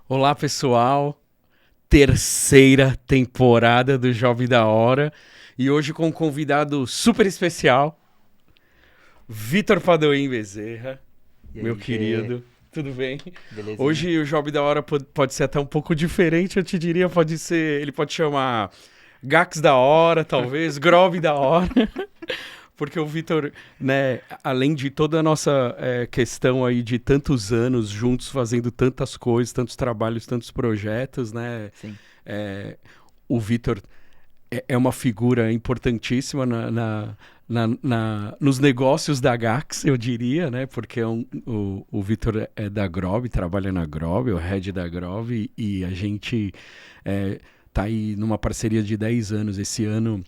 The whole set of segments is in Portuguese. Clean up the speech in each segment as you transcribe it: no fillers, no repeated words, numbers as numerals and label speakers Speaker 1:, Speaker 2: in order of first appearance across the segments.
Speaker 1: Olá, pessoal. Terceira temporada do Jovem da Hora. E hoje com um convidado super especial, Vitor Padoim Bezerra,
Speaker 2: E
Speaker 1: meu
Speaker 2: aí, Gê,
Speaker 1: querido. Tudo bem?
Speaker 2: belezinha?
Speaker 1: Hoje o Jovem da Hora pode ser até um pouco diferente, eu te diria. Pode ser. Ele pode chamar Gax da Hora, talvez, Grob da Hora. Porque o Vitor, né, além de toda a nossa questão aí de tantos anos juntos fazendo tantas coisas, tantos trabalhos, tantos projetos, né,
Speaker 2: Sim,
Speaker 1: é, o Vitor é uma figura importantíssima nos negócios da Gax, eu diria, né, porque o Vitor é da Grob, trabalha na Grob, é o head da Grob, e a gente tá aí numa parceria de 10 anos esse ano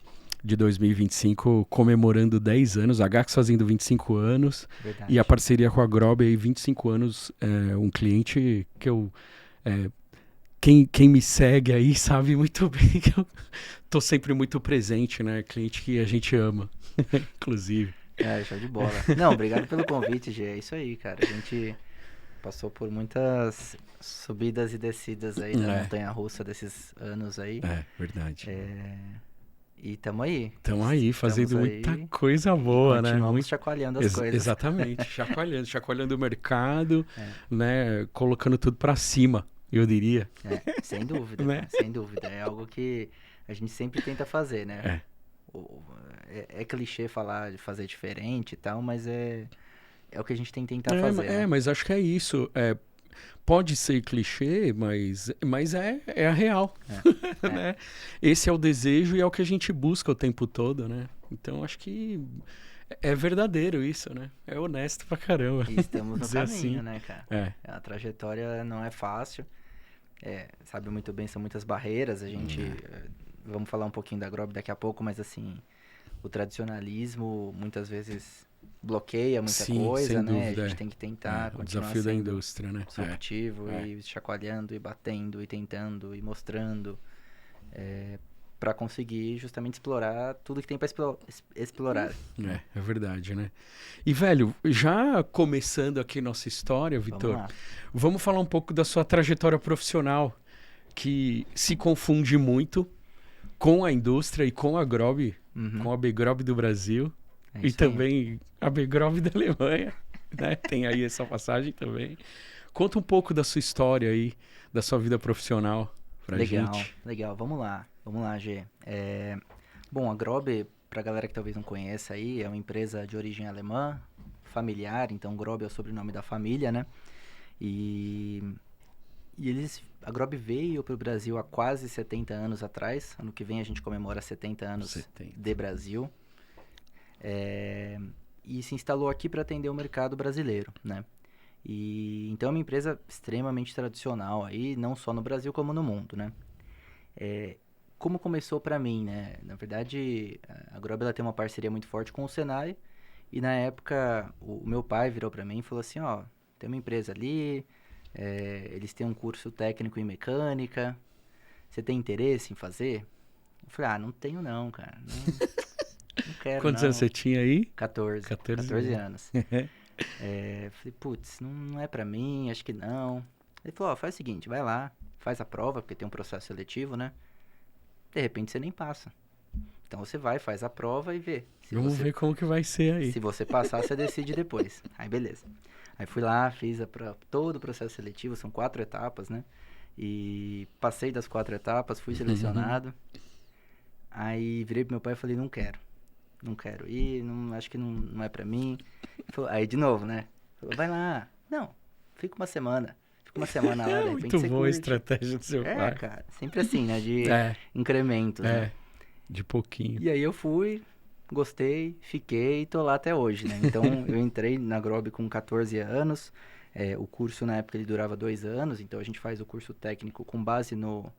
Speaker 1: de 2025, comemorando 10 anos, a Gax fazendo 25 anos, e a
Speaker 2: verdade.
Speaker 1: parceria com a Grob aí 25 anos, um cliente que eu... é, quem me segue aí sabe muito bem que eu tô sempre muito presente, né? Cliente que a gente ama, inclusive.
Speaker 2: É, show de bola. Não, obrigado pelo convite, Gê. É isso aí, cara. A gente passou por muitas subidas e descidas aí da
Speaker 1: É,
Speaker 2: montanha-russa desses anos aí.
Speaker 1: verdade.
Speaker 2: E tamo aí.
Speaker 1: Estão aí
Speaker 2: Estamos
Speaker 1: fazendo muita
Speaker 2: aí
Speaker 1: coisa
Speaker 2: e
Speaker 1: boa, né?
Speaker 2: continuamos chacoalhando as coisas.
Speaker 1: Exatamente, chacoalhando o mercado,
Speaker 2: É,
Speaker 1: né? Colocando tudo pra cima, eu diria,
Speaker 2: sem dúvida,
Speaker 1: né?
Speaker 2: cara, sem dúvida. É algo que a gente sempre tenta fazer, né?
Speaker 1: É.
Speaker 2: O- É clichê falar de fazer diferente e tal, mas é o que a gente tem que tentar fazer, né?
Speaker 1: Mas acho que é isso. Pode ser clichê, mas é a real,
Speaker 2: É, é.
Speaker 1: né? Esse é o desejo e é o que a gente busca o tempo todo, né? Então acho que é verdadeiro isso, né? É honesto pra caramba,
Speaker 2: E estamos no
Speaker 1: dizer
Speaker 2: caminho,
Speaker 1: assim.
Speaker 2: né, cara?
Speaker 1: É.
Speaker 2: A trajetória não é fácil. Sabe muito bem, são muitas barreiras. A gente. Vamos falar um pouquinho da Grob daqui a pouco, mas assim, o tradicionalismo muitas vezes bloqueia muita
Speaker 1: Sim, sem
Speaker 2: coisa, né? A
Speaker 1: dúvida.
Speaker 2: gente tem que tentar
Speaker 1: O
Speaker 2: continuar
Speaker 1: desafio da
Speaker 2: sendo
Speaker 1: indústria, né?
Speaker 2: disruptivo
Speaker 1: É.
Speaker 2: e chacoalhando e batendo e tentando e mostrando para conseguir justamente explorar tudo que tem para explorar, né?
Speaker 1: É verdade, né? E, velho, já começando aqui nossa história,
Speaker 2: Vamos
Speaker 1: Vitor,
Speaker 2: lá.
Speaker 1: vamos falar um pouco da sua trajetória profissional, que se confunde muito com a indústria e com a Grob,
Speaker 2: Uhum,
Speaker 1: com a Begrob do Brasil
Speaker 2: é
Speaker 1: e
Speaker 2: isso aí.
Speaker 1: também a Begrob da Alemanha, né? Tem aí essa passagem também. Conta um pouco da sua história aí, da sua vida profissional pra
Speaker 2: Legal,
Speaker 1: gente.
Speaker 2: legal. Vamos lá. Vamos lá, G. Bom, a Grobe, pra galera que talvez não conheça aí, é uma empresa de origem alemã, familiar, então Grobe é o sobrenome da família, né? E, a Grobe veio pro Brasil há quase 70 anos atrás. Ano que vem a gente comemora 70 anos
Speaker 1: 70.
Speaker 2: de Brasil. E se instalou aqui para atender o mercado brasileiro, né? E então é uma empresa extremamente tradicional aí, não só no Brasil como no mundo, né? Como começou para mim, né? Na verdade, a Grob ela tem uma parceria muito forte com o Senai e na época o meu pai virou para mim e falou assim, ó, tem uma empresa ali, eles têm um curso técnico em mecânica, você tem interesse em fazer? Eu falei, ah, não tenho não, cara, não quero
Speaker 1: Quantos anos
Speaker 2: não.
Speaker 1: você tinha aí?
Speaker 2: 14,
Speaker 1: 14
Speaker 2: 14
Speaker 1: anos.
Speaker 2: anos. Falei, putz, não é pra mim, acho que não. Ele falou, ó, faz o seguinte, vai lá, faz a prova, porque tem um processo seletivo, né? De repente você nem passa. Então você vai, faz a prova e vê.
Speaker 1: Vamos ver como que vai ser aí.
Speaker 2: Se você passar, você decide depois. Aí beleza. Aí fui lá, fiz todo o processo seletivo, são 4 etapas, né? E passei das 4 etapas, fui selecionado. Aí virei pro meu pai e falei, não quero ir, não, acho que não é pra mim. Ele falou, aí de novo, né? Falou, vai lá. Não, fica uma semana lá, de repente
Speaker 1: Muito
Speaker 2: você
Speaker 1: boa a
Speaker 2: curte.
Speaker 1: estratégia do seu pai.
Speaker 2: Cara, sempre assim, né? De
Speaker 1: É,
Speaker 2: incrementos, né?
Speaker 1: é, de pouquinho.
Speaker 2: E aí eu fui, gostei, fiquei e tô lá até hoje, né? Então eu entrei na Grob com 14 anos. O curso na época ele durava 2 anos, então a gente faz o curso técnico com base no,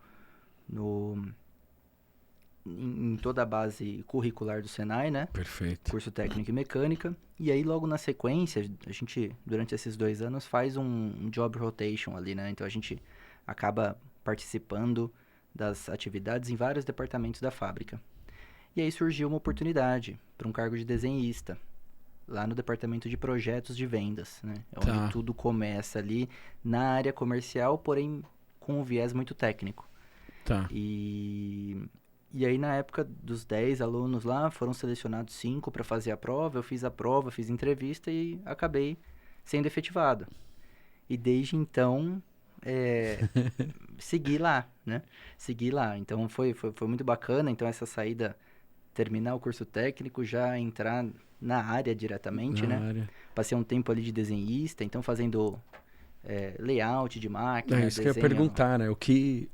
Speaker 2: em toda a base curricular do Senai, né?
Speaker 1: Perfeito.
Speaker 2: Curso técnico em mecânica. E aí logo na sequência, a gente, durante esses 2 anos, faz um job rotation ali, né? Então a gente acaba participando das atividades em vários departamentos da fábrica. E aí surgiu uma oportunidade para um cargo de desenhista, lá no departamento de projetos de vendas, né? É onde
Speaker 1: Tá.
Speaker 2: tudo começa ali na área comercial, porém com um viés muito técnico.
Speaker 1: Tá.
Speaker 2: E aí, na época dos 10 alunos lá, foram selecionados 5 para fazer a prova. Eu fiz a prova, fiz entrevista e acabei sendo efetivado. E desde então, segui lá, né? Segui lá. Então, foi muito bacana. Então, essa saída, terminar o curso técnico, já entrar na área diretamente,
Speaker 1: Na
Speaker 2: né?
Speaker 1: área.
Speaker 2: Passei um tempo ali de desenhista, então fazendo layout de máquina,
Speaker 1: É isso que eu ia
Speaker 2: desenho...
Speaker 1: perguntar, né? O que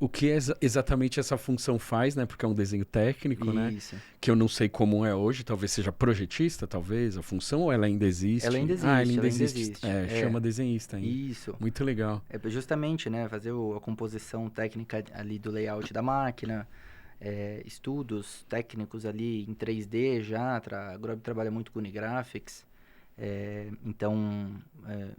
Speaker 1: exatamente essa função faz, né? Porque é um desenho técnico, né?
Speaker 2: Isso.
Speaker 1: Que eu não sei como é hoje, talvez seja projetista, talvez, a função, ou ela ainda existe?
Speaker 2: Ela ainda
Speaker 1: Ah, ela
Speaker 2: existe,
Speaker 1: ainda
Speaker 2: ela ainda
Speaker 1: existe.
Speaker 2: existe.
Speaker 1: É, chama desenhista ainda.
Speaker 2: Isso.
Speaker 1: Muito legal.
Speaker 2: É justamente, né, fazer a composição técnica ali do layout da máquina, estudos técnicos ali em 3D já, a Grob trabalha muito com Unigraphics, então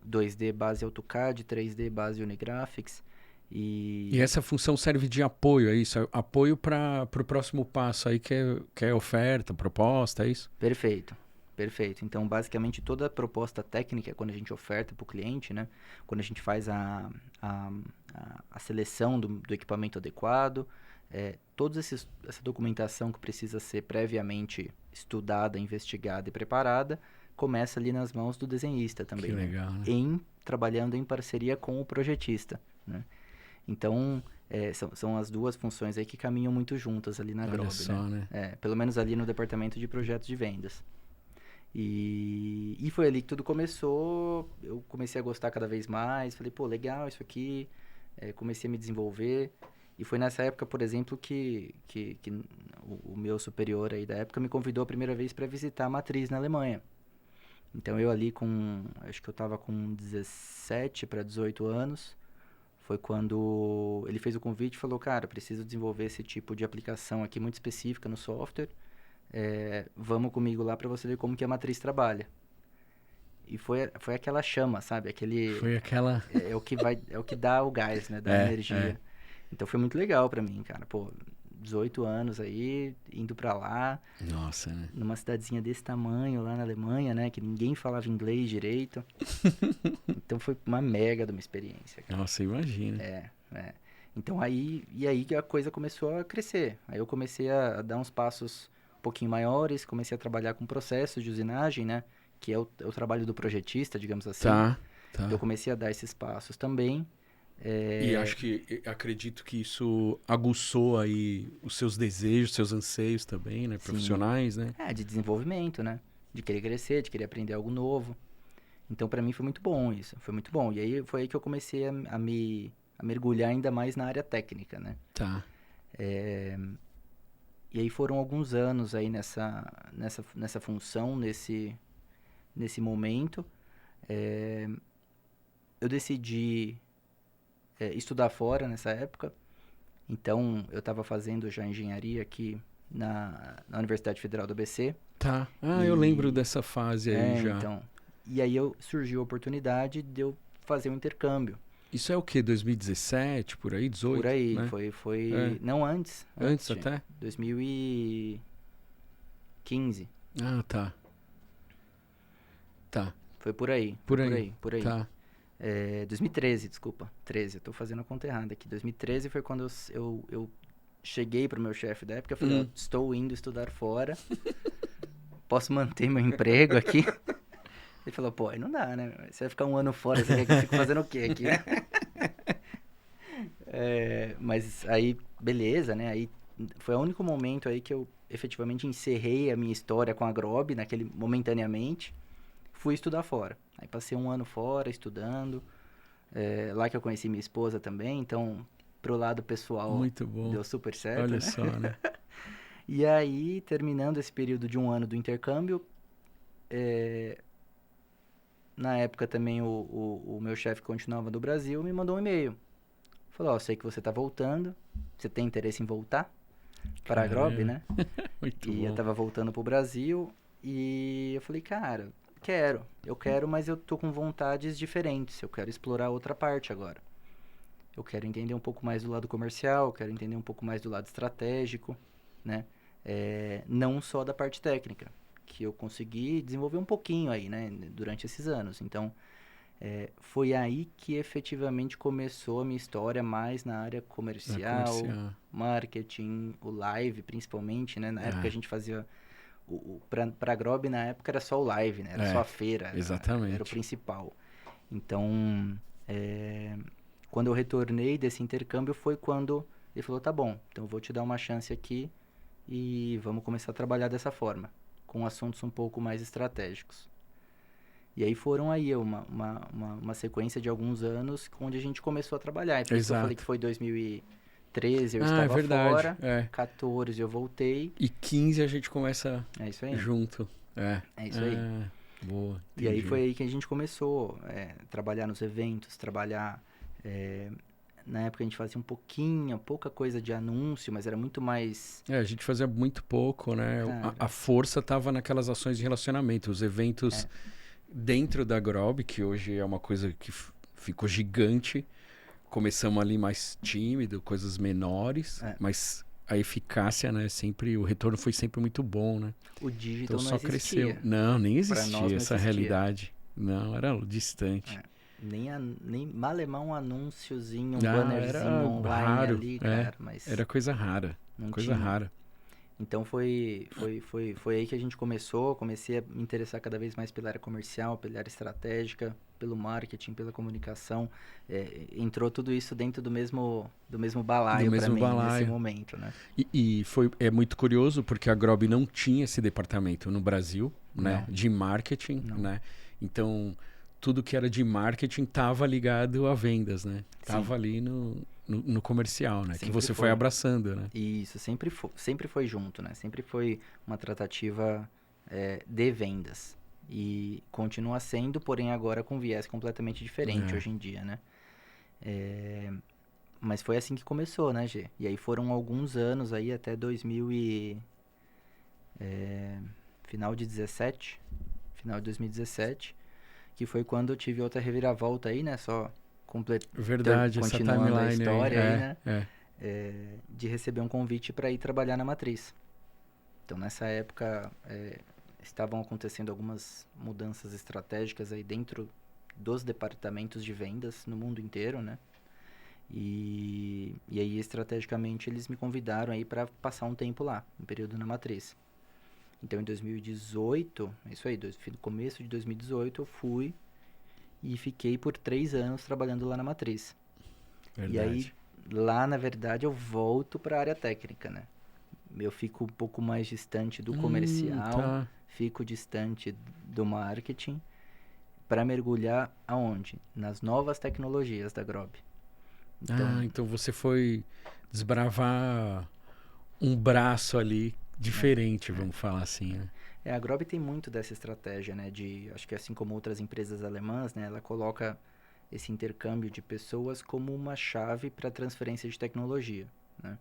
Speaker 2: 2D base AutoCAD, 3D base Unigraphics,
Speaker 1: E essa função serve de apoio, é isso? Apoio para o próximo passo aí, que é oferta, proposta, é isso?
Speaker 2: Perfeito, perfeito. Então, basicamente, toda a proposta técnica, quando a gente oferta para o cliente, né? Quando a gente faz a, a seleção do equipamento adequado, toda essa documentação que precisa ser previamente estudada, investigada e preparada, começa ali nas mãos do desenhista também,
Speaker 1: Que
Speaker 2: né?
Speaker 1: legal, né?
Speaker 2: Trabalhando em parceria com o projetista, né? Então, são as duas funções aí que caminham muito juntas ali na
Speaker 1: Olha
Speaker 2: Grob,
Speaker 1: só,
Speaker 2: né?
Speaker 1: né?
Speaker 2: Pelo menos ali no departamento de projetos de vendas. E foi ali que tudo começou, eu comecei a gostar cada vez mais, falei, pô, legal isso aqui, comecei a me desenvolver. E foi nessa época, por exemplo, que o meu superior aí da época me convidou a primeira vez para visitar a matriz na Alemanha. Então eu ali acho que eu estava com 17 para 18 anos, foi quando ele fez o convite e falou, cara, preciso desenvolver esse tipo de aplicação aqui muito específica no software. Vamos comigo lá para você ver como que a matriz trabalha. E foi aquela chama, sabe?
Speaker 1: Foi aquela...
Speaker 2: É o que dá o gás, né? Dá a energia. Então foi muito legal para mim, cara. Pô, 18 anos aí, indo para lá.
Speaker 1: Nossa, né?
Speaker 2: Numa cidadezinha desse tamanho lá na Alemanha, né? Que ninguém falava inglês direito. Então foi uma mega de uma experiência, cara.
Speaker 1: Nossa, imagina.
Speaker 2: Então aí que a coisa começou a crescer. Aí eu comecei a dar uns passos um pouquinho maiores, comecei a trabalhar com processos de usinagem, né? Que é o trabalho do projetista, digamos assim.
Speaker 1: Tá.
Speaker 2: Então eu comecei a dar esses passos também.
Speaker 1: E acredito que isso aguçou aí os seus desejos, seus anseios também, né?
Speaker 2: Sim.
Speaker 1: Profissionais, né?
Speaker 2: De desenvolvimento, né? De querer crescer, de querer aprender algo novo. Então para mim foi muito bom isso, foi muito bom. E aí foi aí que eu comecei a mergulhar ainda mais na área técnica, né?
Speaker 1: Tá.
Speaker 2: E aí foram alguns anos aí nessa função, nesse momento. Eu decidi estudar fora nessa época. Então, eu estava fazendo já engenharia aqui na Universidade Federal do ABC.
Speaker 1: Tá. Eu lembro dessa fase aí já.
Speaker 2: Então, e aí surgiu a oportunidade de eu fazer um intercâmbio.
Speaker 1: Isso é o quê? 2017, por aí? 18?
Speaker 2: Por aí,
Speaker 1: né?
Speaker 2: foi... Não, antes.
Speaker 1: Antes até?
Speaker 2: 2015.
Speaker 1: Tá. Tá.
Speaker 2: Foi por aí.
Speaker 1: Por aí. Tá.
Speaker 2: 2013, desculpa. 13, eu tô fazendo a conta errada aqui. 2013 foi quando eu cheguei pro meu chefe da época e falei, ó, estou indo estudar fora. Posso manter meu emprego aqui? Ele falou, pô, aí não dá, né? Você vai ficar um ano fora, você quer que eu fique fazendo o quê aqui, né? Mas aí, beleza, né? Aí foi o único momento aí que eu efetivamente encerrei a minha história com a Grob, momentaneamente. Fui estudar fora. Aí passei um ano fora, estudando. Lá que eu conheci minha esposa também, então, pro lado pessoal,
Speaker 1: muito bom.
Speaker 2: Deu super certo,
Speaker 1: Olha
Speaker 2: né?
Speaker 1: só, né?
Speaker 2: E aí, terminando esse período de um ano do intercâmbio, na época também o meu chefe continuava no Brasil, me mandou um e-mail. Falou, ó, sei que você tá voltando, você tem interesse em voltar para a Grob, né?
Speaker 1: Muito
Speaker 2: e
Speaker 1: bom.
Speaker 2: eu tava voltando pro Brasil e eu falei, cara, eu quero, mas eu tô com vontades diferentes, eu quero explorar outra parte agora. Eu quero entender um pouco mais do lado comercial, eu quero entender um pouco mais do lado estratégico, né? Não só da parte técnica, que eu consegui desenvolver um pouquinho aí, né, durante esses anos. Então, Foi aí que efetivamente começou a minha história mais na área
Speaker 1: Na
Speaker 2: comercial,
Speaker 1: comercial.
Speaker 2: marketing, o live principalmente, né? Na época a
Speaker 1: É,
Speaker 2: gente fazia pra Grob na época era só o live, né? Era só a
Speaker 1: é,
Speaker 2: feira, era o
Speaker 1: exatamente.
Speaker 2: principal. Então, quando eu retornei desse intercâmbio foi quando ele falou, tá bom, então eu vou te dar uma chance aqui e vamos começar a trabalhar dessa forma, com assuntos um pouco mais estratégicos. E aí foram aí uma sequência de alguns anos onde a gente começou a trabalhar. É por isso que eu falei que
Speaker 1: Exato.
Speaker 2: foi 2013 eu
Speaker 1: Ah, é
Speaker 2: estava
Speaker 1: verdade.
Speaker 2: fora,
Speaker 1: É.
Speaker 2: 14 eu voltei.
Speaker 1: E 15 a gente começa
Speaker 2: É isso aí.
Speaker 1: junto. É.
Speaker 2: É isso aí.
Speaker 1: Ah, boa,
Speaker 2: E aí foi
Speaker 1: entendi.
Speaker 2: aí que a gente começou trabalhar nos eventos, trabalhar. é, Na época a gente fazia pouca coisa de anúncio, mas era muito mais.
Speaker 1: É, a gente fazia muito pouco, né?
Speaker 2: Cara,
Speaker 1: A força estava naquelas ações de relacionamento, os eventos
Speaker 2: é,
Speaker 1: dentro da Grob, que hoje é uma coisa que ficou gigante. Começamos ali mais tímido, coisas menores,
Speaker 2: é.
Speaker 1: mas a eficácia, né? Sempre, o retorno foi sempre muito bom, né?
Speaker 2: O
Speaker 1: Então
Speaker 2: digital não
Speaker 1: só cresceu.
Speaker 2: existia.
Speaker 1: Não, nem
Speaker 2: Para nós
Speaker 1: existia
Speaker 2: não
Speaker 1: essa
Speaker 2: existia.
Speaker 1: realidade. Não, era distante.
Speaker 2: É. Nem malemar um anúnciozinho, um
Speaker 1: Ah,
Speaker 2: bannerzinho
Speaker 1: era
Speaker 2: online
Speaker 1: raro,
Speaker 2: ali,
Speaker 1: é.
Speaker 2: cara, mas
Speaker 1: Era coisa rara,
Speaker 2: não
Speaker 1: coisa
Speaker 2: tinha.
Speaker 1: rara.
Speaker 2: Então foi aí que a gente comecei a me interessar cada vez mais pela área comercial, pela área estratégica, pelo marketing, pela comunicação. Entrou tudo isso dentro do mesmo
Speaker 1: Do
Speaker 2: balaio para
Speaker 1: mesmo
Speaker 2: mim nesse
Speaker 1: balaio.
Speaker 2: momento, né?
Speaker 1: É muito curioso porque a Grob não tinha esse departamento no Brasil, né,
Speaker 2: Não,
Speaker 1: de marketing,
Speaker 2: não.
Speaker 1: né? Então, tudo que era de marketing estava ligado a vendas, né?
Speaker 2: Sim,
Speaker 1: Tava ali no comercial, né? Que
Speaker 2: sempre
Speaker 1: você foi
Speaker 2: foi.
Speaker 1: abraçando, né?
Speaker 2: E isso sempre foi junto, né? Sempre foi uma tratativa de vendas. E continua sendo, porém agora com viés completamente diferente
Speaker 1: É,
Speaker 2: hoje em dia, né? Mas foi assim que começou, né, G? E aí foram alguns anos aí até 2000 e... final de 17, final de 2017, que foi quando eu tive outra reviravolta aí, né? Só
Speaker 1: verdade, essa
Speaker 2: continuando a
Speaker 1: timeline aí.
Speaker 2: história aí,
Speaker 1: É,
Speaker 2: né?
Speaker 1: é.
Speaker 2: De receber um convite para ir trabalhar na matriz. Então, nessa época, estavam acontecendo algumas mudanças estratégicas aí dentro dos departamentos de vendas no mundo inteiro, né? E aí, estrategicamente, eles me convidaram aí para passar um tempo lá, um período na matriz. Então, em 2018, é isso aí, no começo de 2018, eu fui e fiquei por 3 anos trabalhando lá na matriz. E aí,
Speaker 1: Verdade.
Speaker 2: lá, na verdade, eu volto para a área técnica, né? Eu fico um pouco mais distante do comercial,
Speaker 1: Tá.
Speaker 2: fico distante do marketing para mergulhar aonde? Nas novas tecnologias da Grob.
Speaker 1: Ah,
Speaker 2: Então,
Speaker 1: então você foi desbravar um braço ali
Speaker 2: é,
Speaker 1: diferente,
Speaker 2: é,
Speaker 1: vamos falar assim,
Speaker 2: é.
Speaker 1: né?
Speaker 2: A Grob tem muito dessa estratégia, né? Acho que assim como outras empresas alemãs, né? Ela coloca esse intercâmbio de pessoas como uma chave para transferência de tecnologia, né?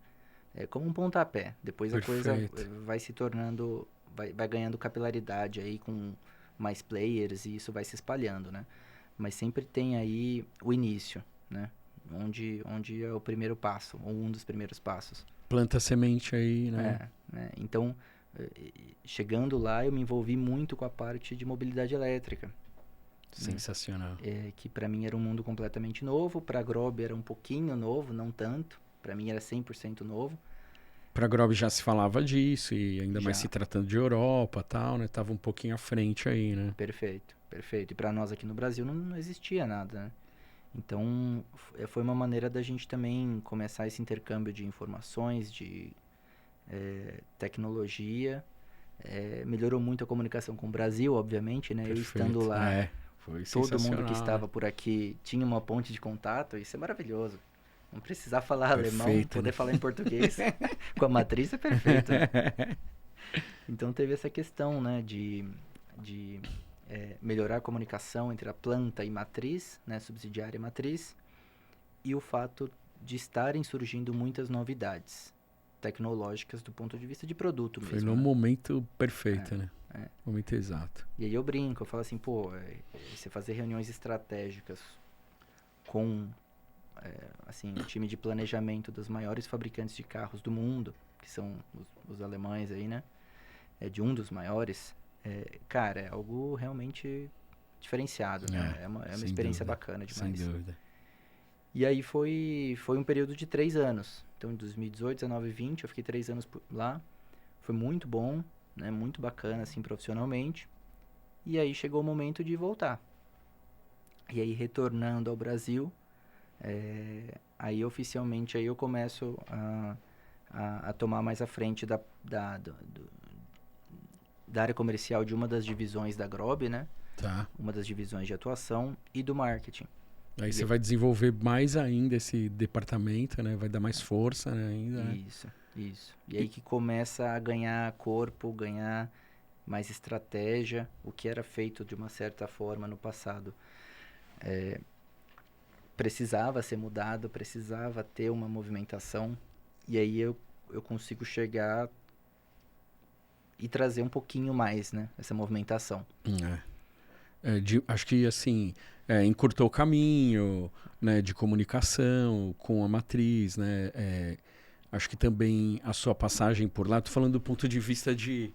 Speaker 2: É como um pontapé. Depois a coisa
Speaker 1: Perfeito.
Speaker 2: vai se tornando, vai ganhando capilaridade aí com mais players e isso vai se espalhando, né? Mas sempre tem aí o início, né? Onde é o primeiro passo, ou um dos primeiros passos.
Speaker 1: Planta a semente aí, né?
Speaker 2: Né? Então, chegando lá, eu me envolvi muito com a parte de mobilidade elétrica, né?
Speaker 1: Sensacional.
Speaker 2: Que para mim era um mundo completamente novo, para a Grob era um pouquinho novo, não tanto. Para mim era 100% novo.
Speaker 1: Pra Grob já se falava disso, e ainda mais se
Speaker 2: Já,
Speaker 1: tratando de Europa e tal, né? Tava um pouquinho à frente aí, né?
Speaker 2: perfeito, perfeito. E para nós aqui no Brasil não existia nada, né? Então, foi uma maneira da gente também começar esse intercâmbio de informações, de tecnologia. Melhorou muito a comunicação com o Brasil, obviamente, né? Eu estando
Speaker 1: Perfeito. Ah,
Speaker 2: lá,
Speaker 1: é. Foi
Speaker 2: todo mundo que
Speaker 1: sensacional, né?
Speaker 2: estava por aqui tinha uma ponte de contato, isso é maravilhoso. Não precisar falar alemão,
Speaker 1: Perfeito, né?
Speaker 2: poder falar em português com a matriz é perfeito, né? Então teve essa questão, né, de melhorar a comunicação entre a planta e matriz, né, subsidiária e matriz, e o fato de estarem surgindo muitas novidades tecnológicas do ponto de vista de produto
Speaker 1: Foi
Speaker 2: mesmo,
Speaker 1: no
Speaker 2: né?
Speaker 1: momento perfeito, né?
Speaker 2: É.
Speaker 1: Momento exato.
Speaker 2: E aí eu brinco, eu falo assim, pô, você fazer reuniões estratégicas com, assim, um time de planejamento dos maiores fabricantes de carros do mundo, que são os alemães aí, né? De um dos maiores, cara, é algo realmente diferenciado, né? É uma
Speaker 1: sem
Speaker 2: experiência
Speaker 1: dúvida,
Speaker 2: bacana
Speaker 1: sem
Speaker 2: demais.
Speaker 1: dúvida.
Speaker 2: E aí foi um período de 3 anos. Então, em 2018, 19 e 20, eu fiquei 3 anos lá. Foi muito bom, né? Muito bacana, assim, profissionalmente. E aí chegou o momento de voltar. E aí, retornando ao Brasil, aí oficialmente aí eu começo a tomar mais à frente da área comercial de uma das divisões da Grob, né?
Speaker 1: Tá.
Speaker 2: Uma das divisões de atuação e do marketing.
Speaker 1: Aí você vai desenvolver mais ainda esse departamento, né? Vai dar mais força, né, ainda, né?
Speaker 2: Isso. E aí que começa a ganhar corpo, ganhar mais estratégia, o que era feito de uma certa forma no passado. Precisava ser mudado, precisava ter uma movimentação, e aí eu consigo chegar e trazer um pouquinho mais, né, essa movimentação.
Speaker 1: Acho que, assim, encurtou o caminho, né, de comunicação com a matriz, né? Acho que também a sua passagem por lá, tô falando do ponto de vista de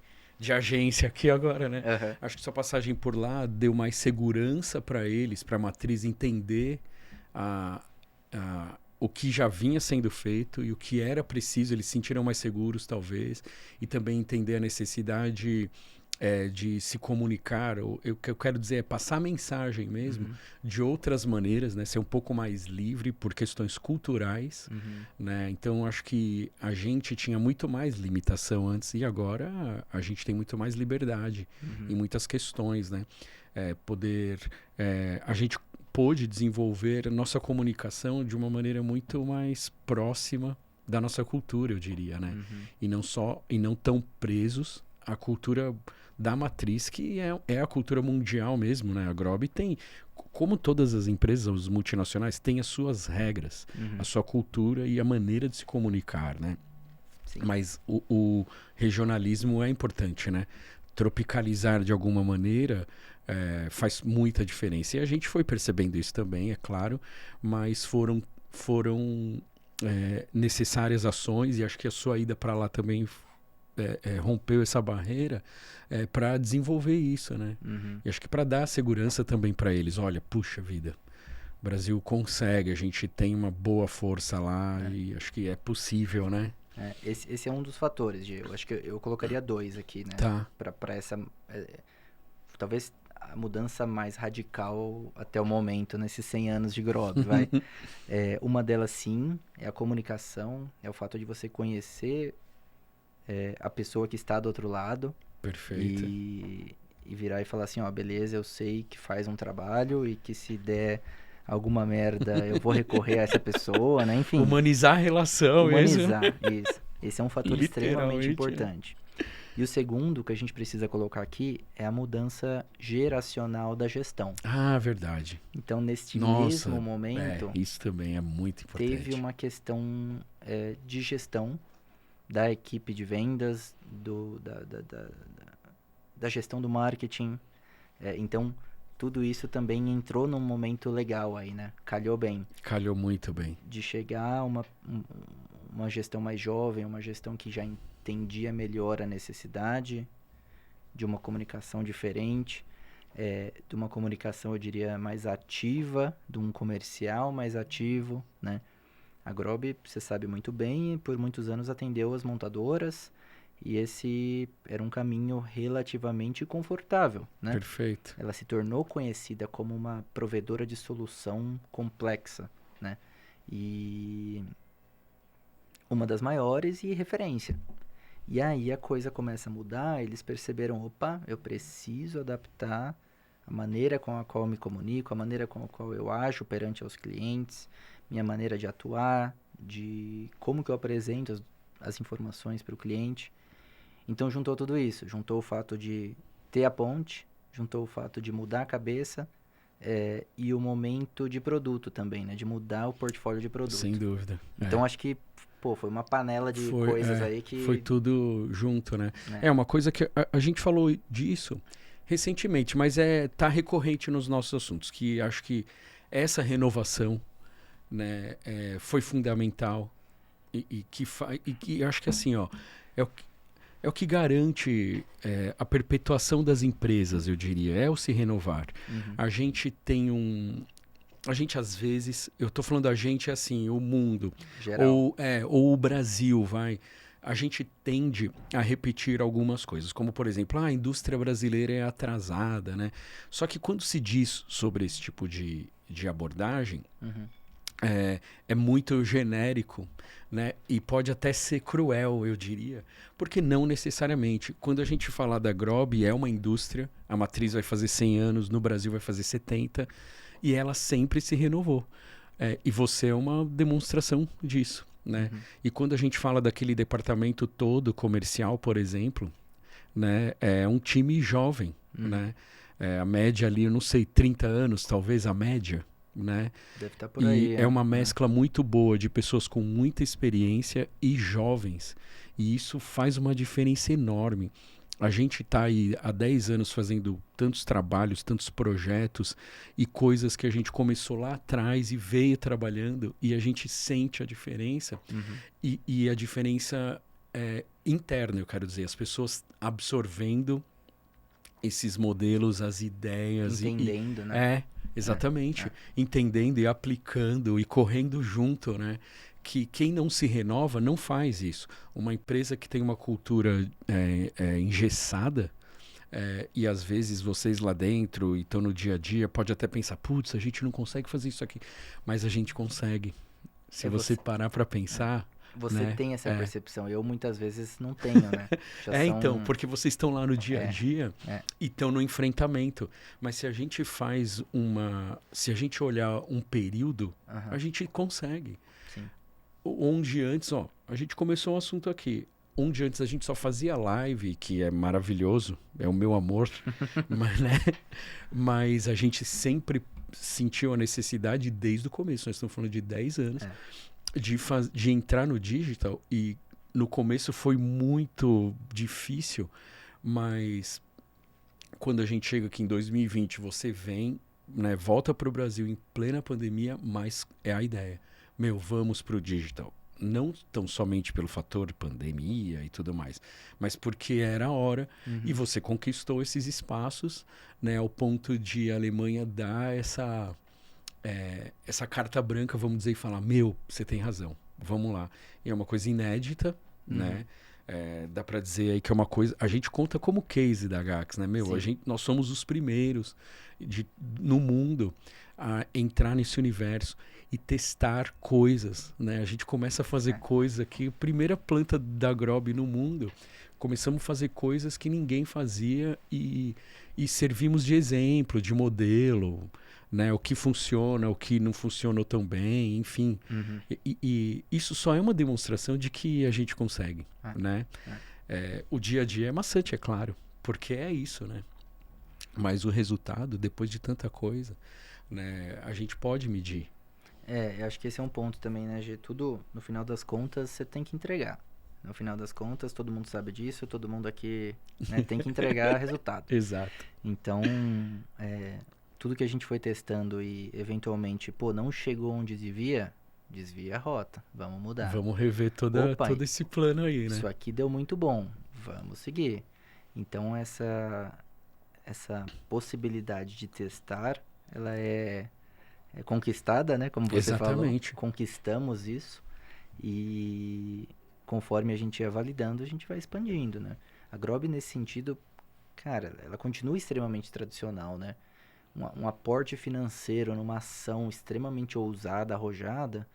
Speaker 1: agência aqui agora, né?
Speaker 2: Uhum.
Speaker 1: Acho que sua passagem por lá deu mais segurança para eles, para a matriz entender o que já vinha sendo feito e o que era preciso. Eles se sentiram mais seguros, talvez, e também entender a necessidade de se comunicar. O que eu quero dizer é passar a mensagem mesmo de outras maneiras, né? Ser um pouco mais livre por questões culturais, né? Então, acho que a gente tinha muito mais limitação antes e agora a gente tem muito mais liberdade em muitas questões, né? A gente pôde desenvolver a nossa comunicação de uma maneira muito mais próxima da nossa cultura, eu diria, né? E não tão presos à cultura da matriz, que é a cultura mundial mesmo, né? A Grob tem, como todas as empresas, os multinacionais, têm as suas regras, a sua cultura e a maneira de se comunicar, né?
Speaker 2: Sim.
Speaker 1: Mas o regionalismo é importante, né? Tropicalizar de alguma maneira faz muita diferença. E a gente foi percebendo isso também, é claro, mas foram necessárias ações, e acho que a sua ida para lá também rompeu essa barreira para desenvolver isso, né? E acho que para dar segurança também para eles. Olha, puxa vida, o Brasil consegue, a gente tem uma boa força lá e acho que é possível, né?
Speaker 2: Esse é um dos fatores, eu acho que eu colocaria 2 aqui, né?
Speaker 1: Tá.
Speaker 2: Para essa, talvez a mudança mais radical até o momento, nesses 100 anos de Grob, vai. Uma delas, sim, é a comunicação, é o fato de você conhecer a pessoa que está do outro lado.
Speaker 1: Perfeito.
Speaker 2: E virar e falar assim, ó, beleza, eu sei que faz um trabalho e que se der alguma merda eu vou recorrer a essa pessoa, né? Enfim.
Speaker 1: Humanizar a relação mesmo.
Speaker 2: Humanizar, isso. Esse é um fator extremamente importante. E o segundo que a gente precisa colocar aqui é a mudança geracional da gestão.
Speaker 1: Ah, verdade.
Speaker 2: Então, neste mesmo momento...
Speaker 1: isso também é muito importante.
Speaker 2: Teve uma questão de gestão da equipe de vendas, da gestão do marketing. Então, tudo isso também entrou num momento legal aí, né? Calhou bem.
Speaker 1: Calhou muito bem.
Speaker 2: De chegar uma gestão mais jovem, uma gestão que já entendia melhor a necessidade de uma comunicação diferente, de uma comunicação, eu diria, mais ativa, de um comercial mais ativo, né? A Grob, você sabe muito bem, por muitos anos atendeu as montadoras e esse era um caminho relativamente confortável, né?
Speaker 1: Perfeito.
Speaker 2: Ela se tornou conhecida como uma provedora de solução complexa, né? E uma das maiores e referência. E aí a coisa começa a mudar, eles perceberam, opa, eu preciso adaptar a maneira com a qual eu me comunico, a maneira com a qual eu ajo perante aos clientes, minha maneira de atuar, de como que eu apresento as informações para o cliente. Então juntou tudo isso, juntou o fato de ter a ponte, juntou o fato de mudar a cabeça e o momento de produto também, né? De mudar o portfólio de produto.
Speaker 1: Sem dúvida.
Speaker 2: Então acho que foi uma panela de coisas aí que...
Speaker 1: Foi tudo junto, né? Uma coisa que a gente falou disso recentemente, mas tá recorrente nos nossos assuntos, que acho que essa renovação, né, foi fundamental e que acho que assim, ó, é o que garante a perpetuação das empresas, eu diria, é o se renovar. A gente tem a gente às vezes, eu estou falando a gente assim, o mundo,
Speaker 2: Geral.
Speaker 1: ou o Brasil, vai. A gente tende a repetir algumas coisas, como por exemplo, a indústria brasileira é atrasada, né? Só que quando se diz sobre esse tipo de abordagem,
Speaker 2: Uhum.
Speaker 1: é muito genérico, né? E pode até ser cruel, eu diria, porque não necessariamente. Quando a gente falar da Grob, é uma indústria, a matriz vai fazer 100 anos, no Brasil vai fazer 70, e ela sempre se renovou. E você é uma demonstração disso, né?
Speaker 2: Uhum.
Speaker 1: E quando a gente fala daquele departamento todo comercial, por exemplo, né? É um time jovem, né? A média ali, eu não sei, 30 anos, talvez a média, né?
Speaker 2: Deve estar por
Speaker 1: E
Speaker 2: aí.
Speaker 1: é uma mescla muito boa de pessoas com muita experiência e jovens. E isso faz uma diferença enorme. A gente está aí há 10 anos fazendo tantos trabalhos, tantos projetos e coisas que a gente começou lá atrás e veio trabalhando e a gente sente a diferença.
Speaker 2: Uhum.
Speaker 1: E a diferença interna, eu quero dizer, as pessoas absorvendo esses modelos, as ideias.
Speaker 2: Entendendo, né?
Speaker 1: Exatamente. Entendendo e aplicando e correndo junto, né? Que quem não se renova não faz isso. Uma empresa que tem uma cultura engessada, e às vezes vocês lá dentro e estão no dia a dia, pode até pensar, putz, a gente não consegue fazer isso aqui. Mas a gente consegue. Se você parar para pensar...
Speaker 2: Você
Speaker 1: né?
Speaker 2: tem essa percepção, eu muitas vezes não tenho, né?
Speaker 1: Então, porque vocês estão lá no dia a dia e estão no enfrentamento. Mas se a gente faz se a gente olhar um período, a gente consegue.
Speaker 2: Sim.
Speaker 1: Onde antes, a gente começou um assunto aqui. Onde antes a gente só fazia live, que é maravilhoso, é o meu amor, mas a gente sempre sentiu a necessidade desde o começo. Nós estamos falando de 10 anos. De entrar no digital, e no começo foi muito difícil, mas quando a gente chega aqui em 2020, você vem, né, volta para o Brasil em plena pandemia, mas é a ideia. Vamos para o digital. Não tão somente pelo fator pandemia e tudo mais, mas porque era a hora e você conquistou esses espaços, né, ao ponto de a Alemanha dar essa carta branca, vamos dizer, e falar, você tem razão, vamos lá. E é uma coisa inédita, né? Dá para dizer aí que é uma coisa... A gente conta como case da Gax, né? Nós somos os primeiros no mundo a entrar nesse universo e testar coisas, né? A gente começa a fazer coisa que... A primeira planta da Grob no mundo, começamos a fazer coisas que ninguém fazia e servimos de exemplo, de modelo... Né, o que funciona, o que não funcionou tão bem, enfim. E isso só é uma demonstração de que a gente consegue, né? O dia a dia é maçante, é claro, porque é isso, né? Mas o resultado, depois de tanta coisa, né, a gente pode medir.
Speaker 2: Eu acho que esse é um ponto também, né, Gê? Tudo, no final das contas, você tem que entregar. No final das contas, todo mundo sabe disso, todo mundo aqui, né, tem que entregar resultado.
Speaker 1: Exato.
Speaker 2: Então, tudo que a gente foi testando e eventualmente, não chegou onde desvia a rota, vamos mudar.
Speaker 1: Vamos rever todo esse plano aí, né?
Speaker 2: Isso aqui deu muito bom, vamos seguir. Então essa possibilidade de testar, ela é conquistada, né? Como você
Speaker 1: Exatamente.
Speaker 2: falou, conquistamos isso e conforme a gente ia validando, a gente vai expandindo, né? A Grob nesse sentido, cara, ela continua extremamente tradicional, né? Um aporte financeiro numa ação extremamente ousada, arrojada,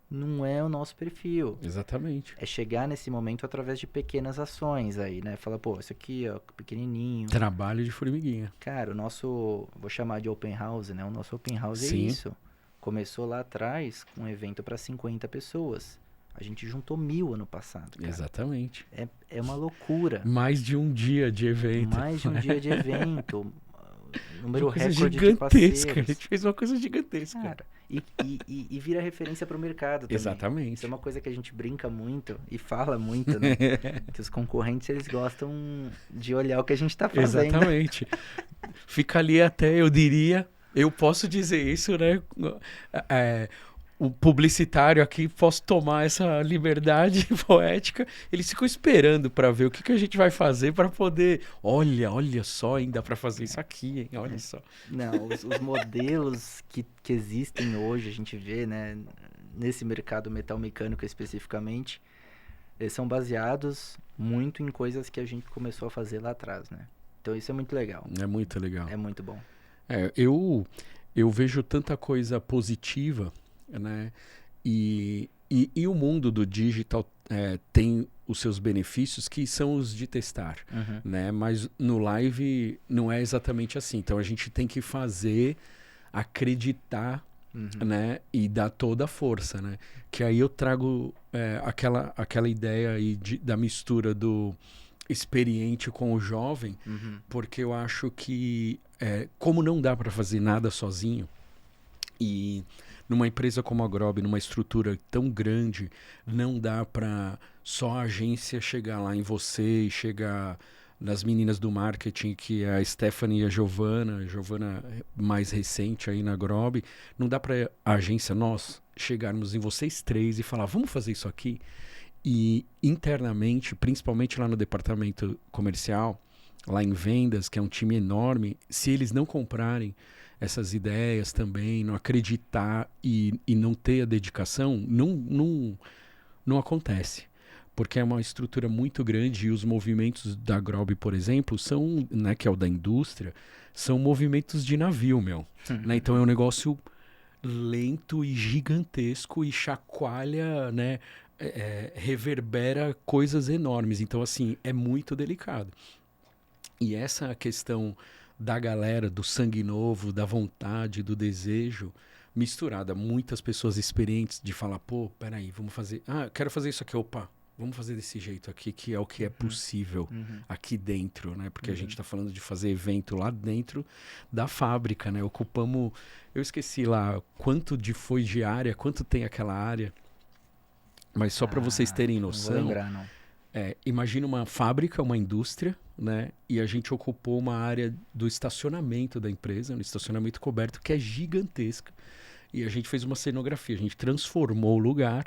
Speaker 2: não é o nosso perfil.
Speaker 1: Exatamente.
Speaker 2: É chegar nesse momento através de pequenas ações aí, né? Fala, isso aqui, pequenininho.
Speaker 1: Trabalho de formiguinha.
Speaker 2: Cara, vou chamar de open house, né? O nosso open house é isso. Começou lá atrás com um evento para 50 pessoas. A gente juntou 1.000 ano passado, cara.
Speaker 1: Exatamente.
Speaker 2: É uma loucura.
Speaker 1: Mais de um dia de evento.
Speaker 2: Número recorde
Speaker 1: gigantesca.
Speaker 2: De
Speaker 1: a gente fez uma coisa gigantesca.
Speaker 2: Cara, e vira referência para o mercado também.
Speaker 1: Exatamente.
Speaker 2: Isso é uma coisa que a gente brinca muito e fala muito, né? Que os concorrentes, eles gostam de olhar o que a gente está fazendo.
Speaker 1: Exatamente. Fica ali até, eu diria, eu posso dizer isso, né? o publicitário aqui, posso tomar essa liberdade poética. Eles ficam esperando para ver o que a gente vai fazer para poder. Olha só, ainda para fazer isso aqui, hein? Olha só.
Speaker 2: Não, os modelos que existem hoje, a gente vê, né, nesse mercado metal mecânico especificamente, eles são baseados muito em coisas que a gente começou a fazer lá atrás, né? Então isso é muito legal.
Speaker 1: É muito legal.
Speaker 2: É muito bom.
Speaker 1: Eu vejo tanta coisa positiva, né? E o mundo do digital tem os seus benefícios que são os de testar, né? Mas no live não é exatamente assim. Então a gente tem que fazer, acreditar, né? E dar toda a força, né? Que aí eu trago aquela ideia aí da mistura do experiente com o jovem, porque eu acho que como não dá para fazer nada sozinho, e numa empresa como a Grob, numa estrutura tão grande, não dá para só a agência chegar lá em você e chegar nas meninas do marketing, que é a Stephanie e a Giovana mais recente aí na Grob, não dá para a agência, nós, chegarmos em vocês três e falar, vamos fazer isso aqui? E internamente, principalmente lá no departamento comercial, lá em vendas, que é um time enorme, se eles não comprarem essas ideias também, não acreditar e não ter a dedicação, não acontece. Porque é uma estrutura muito grande e os movimentos da Grob, por exemplo, são, né, que é o da indústria, são movimentos de navio, meu. Né? Então é um negócio lento e gigantesco e chacoalha, né? Reverbera coisas enormes. Então, assim, é muito delicado. E essa questão da galera, do sangue novo, da vontade, do desejo, misturada. Muitas pessoas experientes de falar, pô, peraí, vamos fazer... Ah, quero fazer isso aqui, opa, vamos fazer desse jeito aqui, que é o que é possível aqui dentro, né? Porque a gente está falando de fazer evento lá dentro da fábrica, né? Ocupamos... Eu esqueci lá quanto foi de área, quanto tem aquela área... Mas só para vocês terem noção,
Speaker 2: não vou lembrar, não.
Speaker 1: Imagina uma fábrica, uma indústria, né? E a gente ocupou uma área do estacionamento da empresa, um estacionamento coberto que é gigantesca. E a gente fez uma cenografia, a gente transformou o lugar,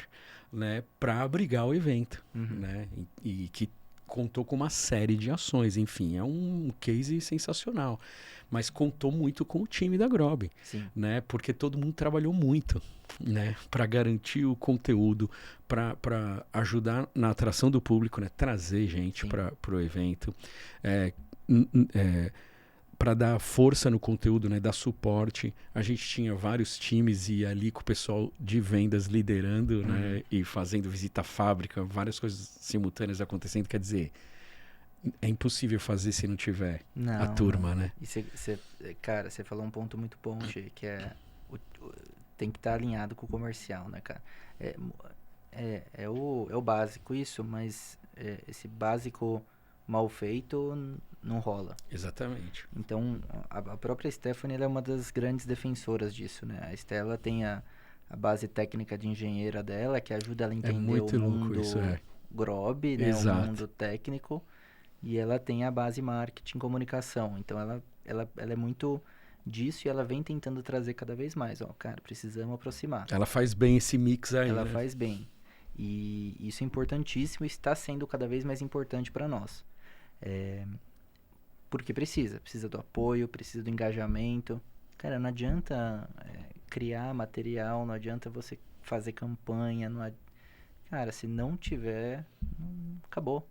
Speaker 1: né, para abrigar o evento, né? E que contou com uma série de ações, enfim, é um case sensacional. Mas contou muito com o time da Grob, né? Porque todo mundo trabalhou muito, né? Para garantir o conteúdo, para ajudar na atração do público, né? Trazer gente para o evento, para dar força no conteúdo, né? Dar suporte. A gente tinha vários times e ali com o pessoal de vendas liderando, né? E fazendo visita à fábrica, várias coisas simultâneas acontecendo. Quer dizer, é impossível fazer se não tiver a turma, né?
Speaker 2: E cara, você falou um ponto muito bom, Gê, que é tem que estar alinhado com o comercial, né, cara? É o básico isso, mas esse básico mal feito não rola.
Speaker 1: Exatamente.
Speaker 2: Então, a própria Stephanie ela é uma das grandes defensoras disso, né? A Stella tem a base técnica de engenheira dela, que ajuda ela a entender o mundo Grob, né? O mundo técnico. E ela tem a base marketing e comunicação. Então, ela é muito disso e ela vem tentando trazer cada vez mais. Ó, cara, precisamos aproximar.
Speaker 1: Ela faz bem esse mix aí,
Speaker 2: Ela
Speaker 1: né?
Speaker 2: faz bem. E isso é importantíssimo e está sendo cada vez mais importante para nós. Porque precisa do apoio, precisa do engajamento. Cara, não adianta criar material, não adianta você fazer campanha. Cara, se não tiver, acabou.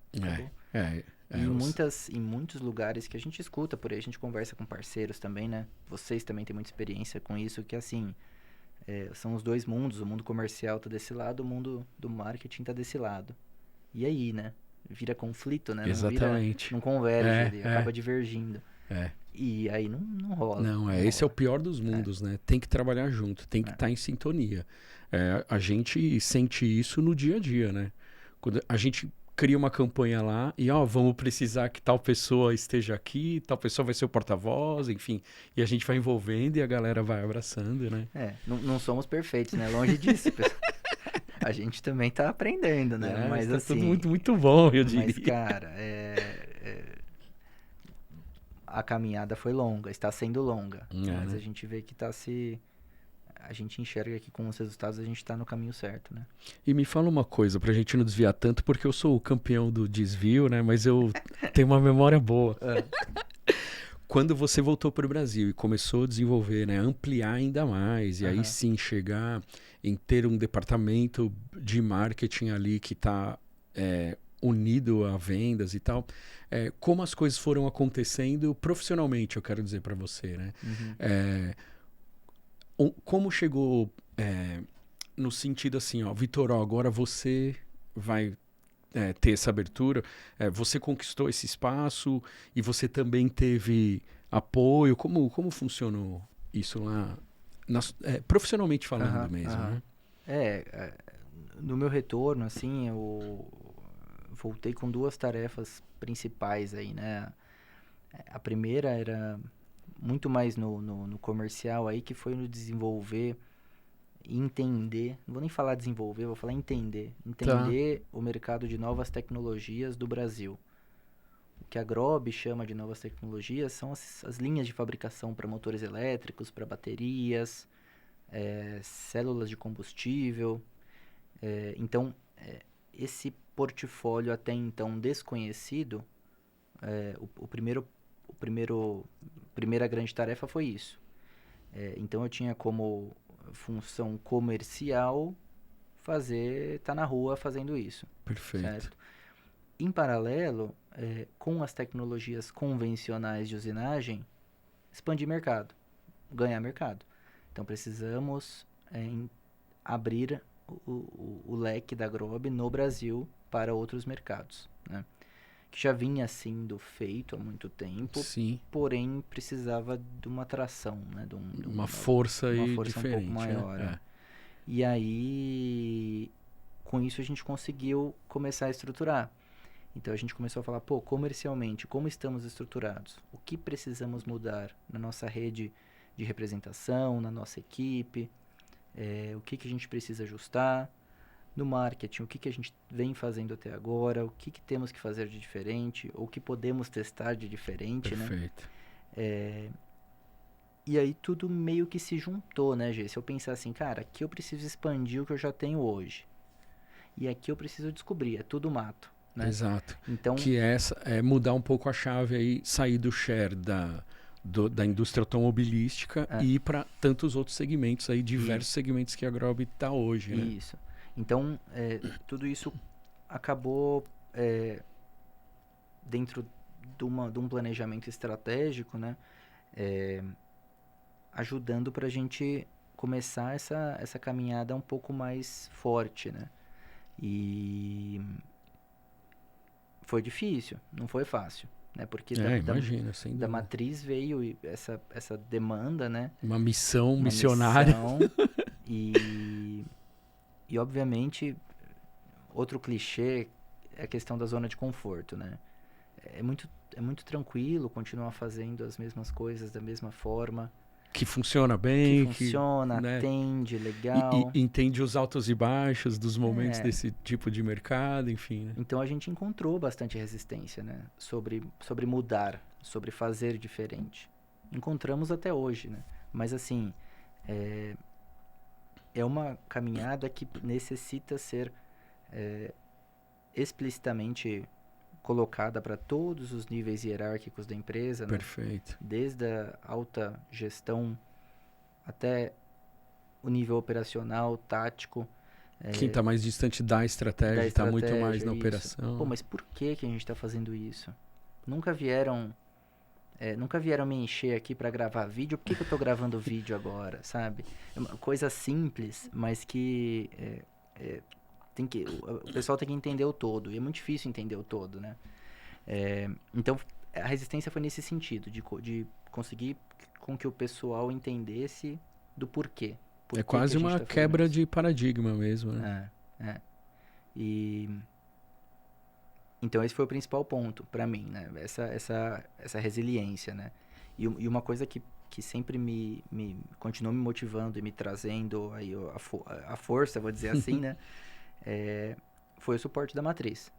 Speaker 2: Em muitos lugares que a gente escuta por aí, a gente conversa com parceiros também, né? Vocês também têm muita experiência com isso, que assim, são os dois mundos, o mundo comercial tá desse lado, o mundo do marketing tá desse lado. E aí, né? Vira conflito, né?
Speaker 1: Exatamente.
Speaker 2: Não converge, acaba divergindo. E aí não rola.
Speaker 1: Esse é o pior dos mundos, né? Tem que trabalhar junto, tem que estar em sintonia. A gente sente isso no dia a dia, né? Quando a gente cria uma campanha lá e, vamos precisar que tal pessoa esteja aqui, tal pessoa vai ser o porta-voz, enfim. E a gente vai envolvendo e a galera vai abraçando, né?
Speaker 2: Não somos perfeitos, né? Longe disso, pessoal. A gente também tá aprendendo, né? Mas
Speaker 1: tá
Speaker 2: assim...
Speaker 1: tudo muito, muito bom, eu diria.
Speaker 2: Mas, cara, a caminhada foi longa, está sendo longa. Mas a gente vê que tá se... a gente enxerga que com os resultados a gente está no caminho certo, né?
Speaker 1: E me fala uma coisa, pra gente não desviar tanto, porque eu sou o campeão do desvio, né? Mas eu tenho uma memória boa. Quando você voltou para o Brasil e começou a desenvolver, né, ampliar ainda mais, e aí sim chegar em ter um departamento de marketing ali que está unido a vendas e tal, como as coisas foram acontecendo profissionalmente, eu quero dizer para você, né? Como chegou no sentido assim, ó, Vitor, ó, agora você vai ter essa abertura, você conquistou esse espaço e você também teve apoio. Como funcionou isso lá, profissionalmente falando mesmo, né?
Speaker 2: No meu retorno, assim, eu voltei com duas tarefas principais aí, né? A primeira era muito mais no comercial aí, que foi no desenvolver e entender, não vou nem falar desenvolver, vou falar entender. Entender o mercado de novas tecnologias do Brasil. O que a Grob chama de novas tecnologias são as linhas de fabricação para motores elétricos, para baterias, células de combustível. Então, esse portfólio até então desconhecido, primeira grande tarefa foi isso. Então eu tinha como função comercial tá na rua fazendo isso.
Speaker 1: Perfeito.
Speaker 2: Certo? Em paralelo, com as tecnologias convencionais de usinagem, expandir mercado, ganhar mercado. Então precisamos abrir o leque da Grob no Brasil para outros mercados, né? Que já vinha sendo feito há muito tempo,
Speaker 1: sim,
Speaker 2: porém precisava de uma atração, né?
Speaker 1: Uma força aí
Speaker 2: força
Speaker 1: diferente,
Speaker 2: um pouco maior.
Speaker 1: né?
Speaker 2: E aí, com isso a gente conseguiu começar a estruturar. Então a gente começou a falar, comercialmente, como estamos estruturados? O que precisamos mudar na nossa rede de representação, na nossa equipe? O que a gente precisa ajustar? No marketing, o que a gente vem fazendo até agora? O que temos que fazer de diferente? Ou o que podemos testar de diferente,
Speaker 1: Perfeito.
Speaker 2: né? E aí tudo meio que se juntou, né, Gê? Se eu pensar assim, cara, aqui eu preciso expandir o que eu já tenho hoje. E aqui eu preciso descobrir, é tudo mato, né?
Speaker 1: Exato.
Speaker 2: Então,
Speaker 1: que é mudar um pouco a chave aí, sair do share da indústria automobilística e ir para tantos outros segmentos aí, diversos segmentos que a Grob está hoje, né?
Speaker 2: Isso. Então, tudo isso acabou dentro de um planejamento estratégico, né? Ajudando para a gente começar essa caminhada um pouco mais forte, né? E foi difícil, não foi fácil, né? Porque
Speaker 1: imagina, sem
Speaker 2: da
Speaker 1: dúvida.
Speaker 2: matriz veio essa demanda, né?
Speaker 1: Uma missão missionária.
Speaker 2: E obviamente, outro clichê é a questão da zona de conforto, né? É muito tranquilo continuar fazendo as mesmas coisas da mesma forma.
Speaker 1: Que funciona bem.
Speaker 2: Que funciona,
Speaker 1: né?
Speaker 2: atende, legal.
Speaker 1: E entende os altos e baixos dos momentos desse tipo de mercado, enfim. Né?
Speaker 2: Então a gente encontrou bastante resistência, né? Sobre mudar, sobre fazer diferente. Encontramos até hoje, né? Mas assim, é uma caminhada que necessita ser explicitamente colocada para todos os níveis hierárquicos da empresa, né?
Speaker 1: Perfeito.
Speaker 2: Desde a alta gestão até o nível operacional, tático.
Speaker 1: Quem está mais distante da estratégia está muito mais na operação.
Speaker 2: Mas por que a gente está fazendo isso? Nunca vieram me encher aqui para gravar vídeo. Por que eu estou gravando vídeo agora, sabe? É uma coisa simples, mas que o pessoal tem que entender o todo. E é muito difícil entender o todo, né? Então, a resistência foi nesse sentido, de conseguir com que o pessoal entendesse do porquê.
Speaker 1: É quase uma quebra de paradigma mesmo, né?
Speaker 2: Então esse foi o principal ponto para mim, né? Essa resiliência, né? E uma coisa que sempre continuou me motivando e me trazendo aí a força, vou dizer assim, né? Foi o suporte da matriz.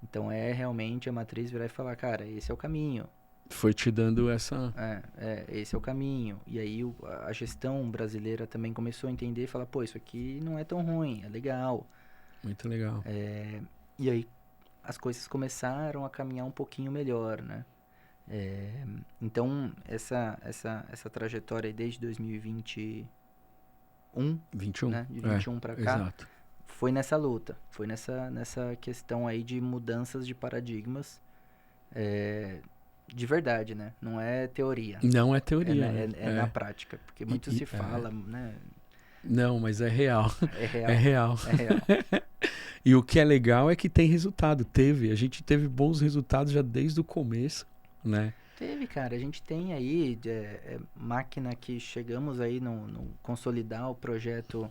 Speaker 2: Então realmente a matriz virar e falar, cara, esse é o caminho.
Speaker 1: Foi te dando essa...
Speaker 2: Esse é o caminho. E aí a gestão brasileira também começou a entender e falar, pô, isso aqui não é tão ruim, é legal.
Speaker 1: Muito legal.
Speaker 2: E aí as coisas começaram a caminhar um pouquinho melhor, né? Então, essa trajetória aí desde 2021,
Speaker 1: 21?
Speaker 2: né? De 21 para cá,
Speaker 1: exato.
Speaker 2: foi nessa luta. Foi nessa questão aí de mudanças de paradigmas. De verdade, né? Não é teoria.
Speaker 1: Não é teoria,
Speaker 2: É na prática. Porque muito se fala, né?
Speaker 1: Não, mas é real.
Speaker 2: É real.
Speaker 1: É real.
Speaker 2: É real.
Speaker 1: E o que é legal é que tem resultado. A gente teve bons resultados já desde o começo, né?
Speaker 2: Teve, cara. A gente tem aí máquina que chegamos aí no consolidar o projeto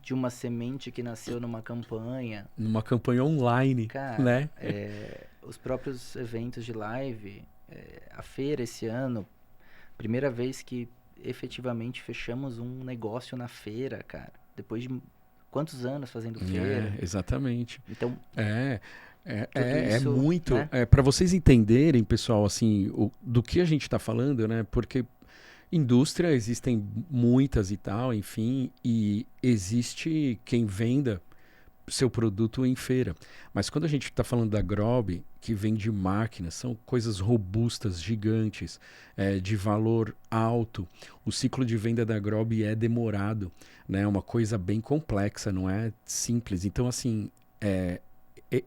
Speaker 2: de uma semente que nasceu numa campanha.
Speaker 1: Numa campanha online,
Speaker 2: cara,
Speaker 1: né?
Speaker 2: Os próprios eventos de live, a feira esse ano, primeira vez que efetivamente fechamos um negócio na feira, cara. Depois de quantos anos fazendo feira.
Speaker 1: Exatamente.
Speaker 2: Então,
Speaker 1: isso, muito.
Speaker 2: Né?
Speaker 1: Para vocês entenderem, pessoal, assim, do que a gente está falando, né? Porque indústria existem muitas e tal, enfim, e existe quem venda seu produto em feira. Mas quando a gente está falando da Grob, que vende máquinas, são coisas robustas, gigantes, de valor alto. O ciclo de venda da Grob é demorado, né? É uma coisa bem complexa, não é simples. Então, assim,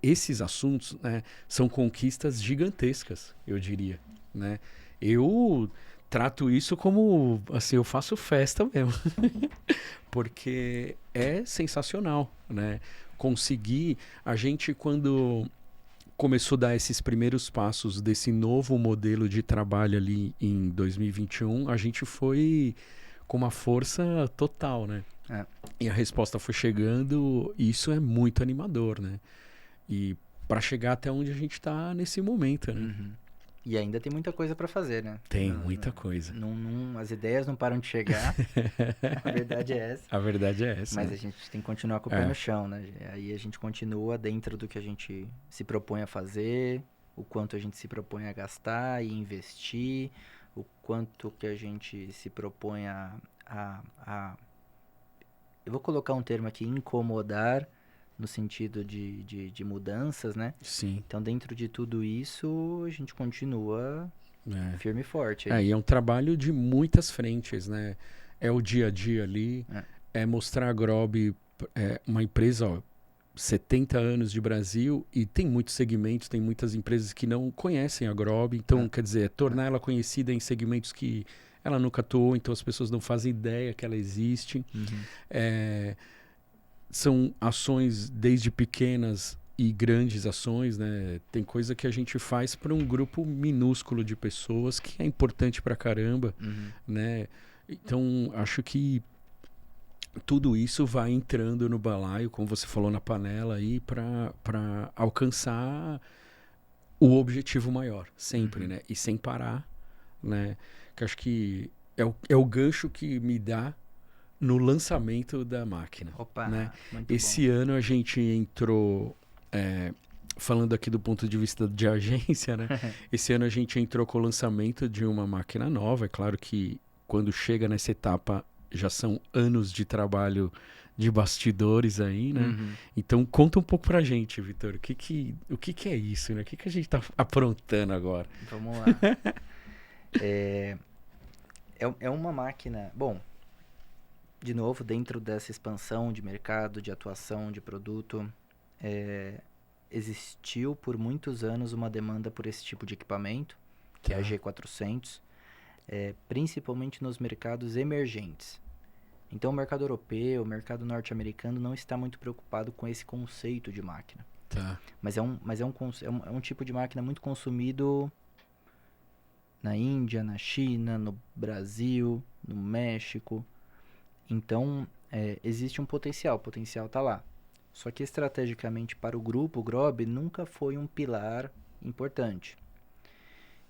Speaker 1: esses assuntos, né, são conquistas gigantescas, eu diria, né? Eu trato isso como, assim, eu faço festa mesmo, porque é sensacional, né? Conseguir, a gente quando começou a dar esses primeiros passos desse novo modelo de trabalho ali em 2021, a gente foi com uma força total, né? E a resposta foi chegando, e isso é muito animador, né? E para chegar até onde a gente está nesse momento, né?
Speaker 2: Uhum. E ainda tem muita coisa para fazer, né?
Speaker 1: Tem muita coisa.
Speaker 2: As ideias não param de chegar. A verdade é essa.
Speaker 1: A verdade é essa.
Speaker 2: Mas a gente tem que continuar com o pé no chão, né? Aí a gente continua dentro do que a gente se propõe a fazer, o quanto a gente se propõe a gastar e investir, o quanto que a gente se propõe eu vou colocar um termo aqui, incomodar, no sentido de mudanças, né?
Speaker 1: Sim.
Speaker 2: Então, dentro de tudo isso, a gente continua firme e forte.
Speaker 1: E é um trabalho de muitas frentes, né? É o dia a dia ali, é mostrar a Grob, uma empresa, 70 anos de Brasil, e tem muitos segmentos, tem muitas empresas que não conhecem a Grob, então, quer dizer, tornar ela conhecida em segmentos que ela nunca atuou, então as pessoas não fazem ideia que ela existe. São ações desde pequenas e grandes ações, né? Tem coisa que a gente faz para um grupo minúsculo de pessoas que é importante pra caramba, né? Então, acho que tudo isso vai entrando no balaio, como você falou, na panela aí, para alcançar o objetivo maior, sempre, né? E sem parar, né? Que acho que é o gancho que me dá no lançamento da máquina.
Speaker 2: Opa,
Speaker 1: né?
Speaker 2: muito
Speaker 1: Esse ano a gente entrou, falando aqui do ponto de vista de agência, né? Esse ano a gente entrou com o lançamento de uma máquina nova. É claro que quando chega nessa etapa já são anos de trabalho de bastidores aí, né? Então conta um pouco pra gente, Vitor, o que é isso, né? O que a gente tá aprontando agora?
Speaker 2: Vamos lá. É uma máquina... Bom, de novo, dentro dessa expansão de mercado, de atuação, de produto, existiu por muitos anos uma demanda por esse tipo de equipamento, que é a G400, principalmente nos mercados emergentes. Então, o mercado europeu, o mercado norte-americano não está muito preocupado com esse conceito de máquina.
Speaker 1: Tá.
Speaker 2: Mas é um tipo de máquina muito consumido na Índia, na China, no Brasil, no México. Então, existe um potencial, o potencial está lá. Só que estrategicamente para o grupo, o Grob nunca foi um pilar importante.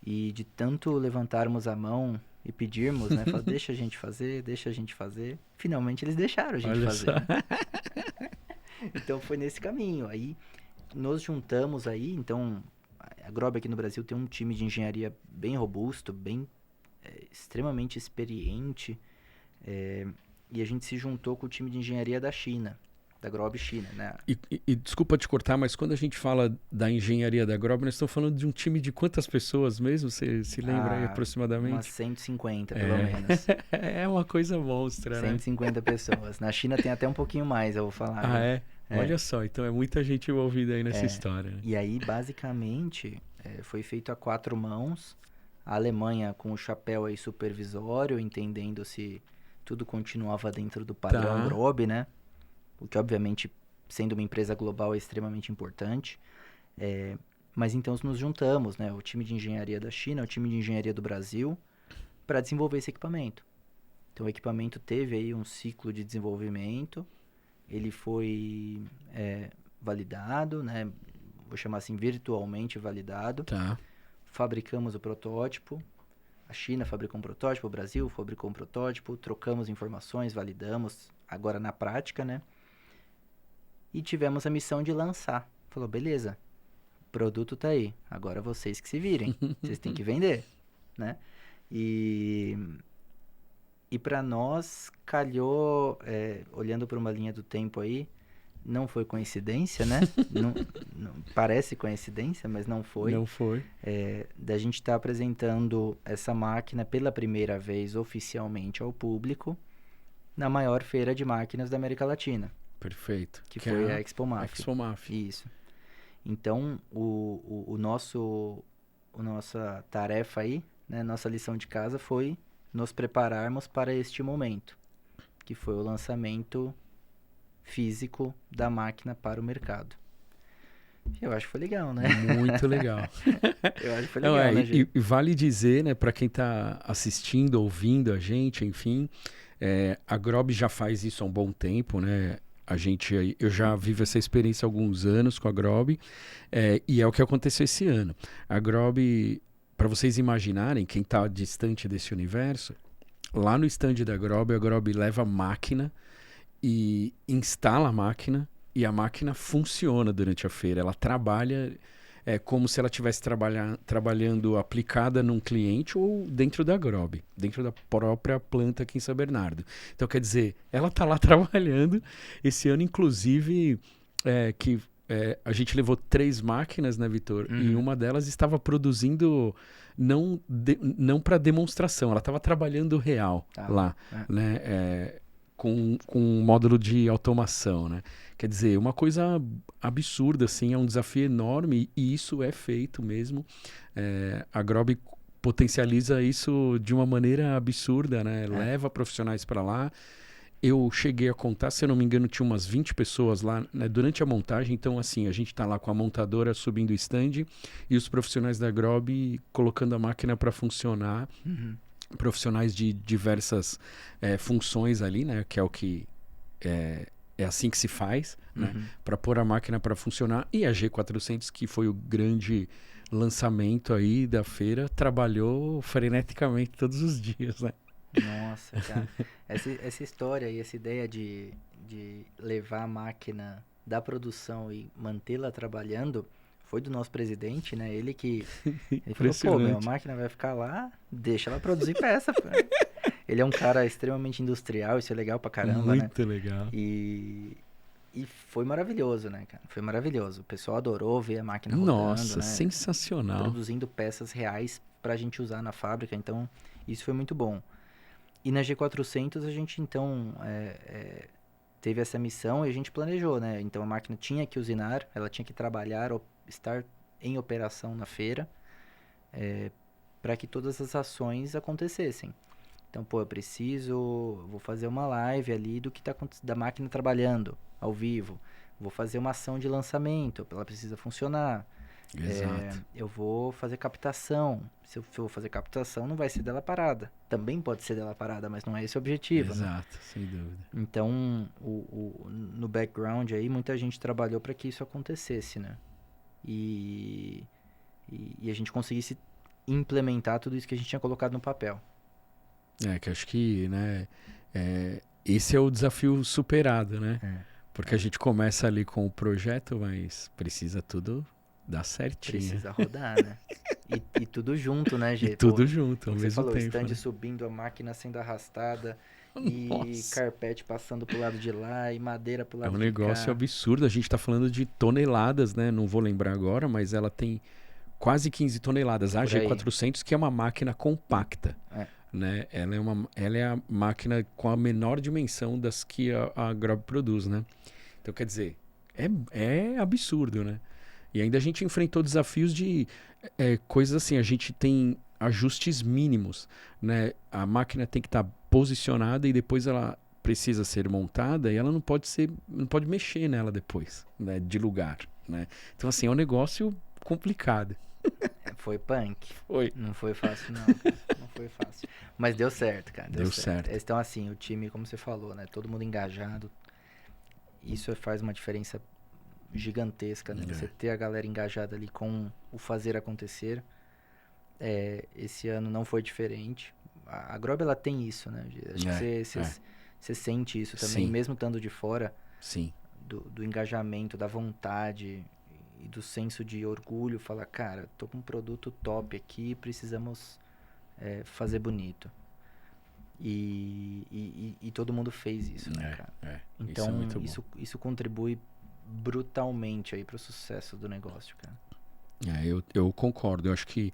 Speaker 2: E de tanto levantarmos a mão e pedirmos, né, falar, deixa a gente fazer, finalmente eles deixaram a gente fazer. Então foi nesse caminho. Aí nos juntamos aí, então A Grob aqui no Brasil tem um time de engenharia bem robusto, extremamente experiente, e a gente se juntou com o time de engenharia da China, da Grob China, né?
Speaker 1: E desculpa te cortar, mas quando a gente fala da engenharia da Grob, nós estamos falando de um time de quantas pessoas mesmo? Você se lembra aí
Speaker 2: Umas
Speaker 1: aproximadamente?
Speaker 2: 150, pelo menos.
Speaker 1: É uma coisa monstra, né?
Speaker 2: 150 pessoas. Na China tem até um pouquinho mais, eu vou falar.
Speaker 1: Ah,
Speaker 2: Né?
Speaker 1: é? Olha só, então é muita gente envolvida aí nessa história. Né?
Speaker 2: E aí, basicamente, foi feito a 4 mãos. A Alemanha com o chapéu aí supervisório, entendendo se tudo continuava dentro do padrão Grob, né? O que, obviamente, sendo uma empresa global, é extremamente importante. Mas então nos juntamos, né? O time de engenharia da China, o time de engenharia do Brasil, para desenvolver esse equipamento. Então o equipamento teve aí um ciclo de desenvolvimento, ele foi validado, né? Vou chamar assim, virtualmente validado.
Speaker 1: Tá.
Speaker 2: Fabricamos o protótipo, a China fabricou um protótipo, o Brasil fabricou um protótipo, trocamos informações, validamos, agora na prática, né? E tivemos a missão de lançar. Falou, beleza, o produto tá aí, agora vocês que se virem, vocês têm que vender, né? E para nós, calhou, olhando para uma linha do tempo aí, não foi coincidência, né? não, parece coincidência, mas não foi.
Speaker 1: Não foi.
Speaker 2: Da gente estar apresentando essa máquina pela primeira vez oficialmente ao público na maior feira de máquinas da América Latina.
Speaker 1: Perfeito.
Speaker 2: Que foi a ExpoMAF.
Speaker 1: ExpoMAF.
Speaker 2: Isso. Então, nossa tarefa aí, né, nossa lição de casa foi nos prepararmos para este momento, que foi o lançamento físico da máquina para o mercado. Eu acho que foi legal, né?
Speaker 1: Muito legal.
Speaker 2: Eu acho que foi legal, né, gente?
Speaker 1: E vale dizer, né, para quem está assistindo, ouvindo a gente, enfim, a Grob já faz isso há um bom tempo, né? Eu já vivo essa experiência há alguns anos com a Grob, e é o que aconteceu esse ano. A Grob, para vocês imaginarem, quem está distante desse universo, lá no stand da Grob, a Grob leva a máquina e instala a máquina, e a máquina funciona durante a feira. Ela trabalha como se ela estivesse trabalhando aplicada num cliente ou dentro da Grob, dentro da própria planta aqui em São Bernardo. Então, quer dizer, ela está lá trabalhando. Esse ano, inclusive, a gente levou 3 máquinas, né, Vitor? Uhum. E uma delas estava produzindo não para demonstração, ela estava trabalhando real lá, né? Com um módulo de automação, né? Quer dizer, uma coisa absurda, assim, é um desafio enorme e isso é feito mesmo. A Grob potencializa isso de uma maneira absurda, né? Leva profissionais para lá. Eu cheguei a contar, se eu não me engano, tinha umas 20 pessoas lá, né, durante a montagem. Então, assim, a gente está lá com a montadora subindo o stand e os profissionais da Grob colocando a máquina para funcionar.
Speaker 2: Uhum.
Speaker 1: Profissionais de diversas funções ali, né? Que é o que é assim que se faz, né? Para pôr a máquina para funcionar. E a G400, que foi o grande lançamento aí da feira, trabalhou freneticamente todos os dias, né?
Speaker 2: Nossa, cara. Essa história e essa ideia de levar a máquina da produção e mantê-la trabalhando foi do nosso presidente, né? Ele falou, pô, a máquina vai ficar lá, deixa ela produzir peça. Ele é um cara extremamente industrial, isso é legal pra caramba,
Speaker 1: muito,
Speaker 2: né?
Speaker 1: Legal.
Speaker 2: E foi maravilhoso, né, cara? Foi maravilhoso. O pessoal adorou ver a máquina rodando,
Speaker 1: Nossa,
Speaker 2: né?
Speaker 1: Sensacional.
Speaker 2: Produzindo peças reais pra gente usar na fábrica, então isso foi muito bom. E na G400 a gente, então, teve essa missão e a gente planejou, né? Então a máquina tinha que usinar, ela tinha que trabalhar, estar em operação na feira, para que todas as ações acontecessem. Então, pô, vou fazer uma live ali do que tá da máquina trabalhando ao vivo. Vou fazer uma ação de lançamento, ela precisa funcionar.
Speaker 1: Exato.
Speaker 2: Eu vou fazer captação. Se eu for fazer captação, não vai ser dela parada. Também pode ser dela parada, mas não é esse o objetivo.
Speaker 1: Exato,
Speaker 2: né?
Speaker 1: Sem dúvida.
Speaker 2: Então, no background aí, muita gente trabalhou para que isso acontecesse, né? E a gente conseguisse implementar tudo isso que a gente tinha colocado no papel.
Speaker 1: Que acho que, né, esse é o desafio superado, né? Porque a gente começa ali com o projeto, mas precisa tudo Dá certinho.
Speaker 2: Precisa rodar, né? E tudo junto, né, Gê?
Speaker 1: E tudo
Speaker 2: Pô,
Speaker 1: junto, ao
Speaker 2: como você
Speaker 1: mesmo
Speaker 2: falou,
Speaker 1: tempo.
Speaker 2: stand
Speaker 1: né?
Speaker 2: subindo, a máquina sendo arrastada, e
Speaker 1: Nossa.
Speaker 2: carpete passando pro lado de lá, e madeira pro
Speaker 1: É um
Speaker 2: lado de
Speaker 1: negócio
Speaker 2: cá.
Speaker 1: absurdo. A gente tá falando de toneladas, né? Não vou lembrar agora, mas ela tem quase 15 toneladas. A
Speaker 2: Por aí.
Speaker 1: G400, que é uma máquina compacta.
Speaker 2: É,
Speaker 1: Né? Ela é a máquina com a menor dimensão das que a Grob produz, né? Então, quer dizer, é absurdo, né? E ainda a gente enfrentou desafios de coisas assim, a gente tem ajustes mínimos, né? A máquina tem que estar posicionada e depois ela precisa ser montada e ela não pode mexer nela depois, né? De lugar, né? Então, assim, é um negócio complicado.
Speaker 2: foi punk.
Speaker 1: Foi.
Speaker 2: Não foi fácil, não, cara. Não foi fácil. Mas deu certo, cara. Deu
Speaker 1: Deu
Speaker 2: certo.
Speaker 1: certo.
Speaker 2: Então, assim, o time, como você falou, né? Todo mundo engajado. Isso faz uma diferença gigantesca, né? Você ter a galera engajada ali com o fazer acontecer. Esse ano não foi diferente. A Grob, ela tem isso, né? Acho que você sente isso também,
Speaker 1: Sim.
Speaker 2: mesmo estando de fora,
Speaker 1: Sim.
Speaker 2: do engajamento, da vontade e do senso de orgulho. Falar, cara, tô com um produto top aqui, precisamos fazer bonito. E todo mundo fez isso, né, cara? Então,
Speaker 1: isso é muito bom.
Speaker 2: isso contribui brutalmente aí pro sucesso do negócio, cara.
Speaker 1: Eu concordo. Eu acho que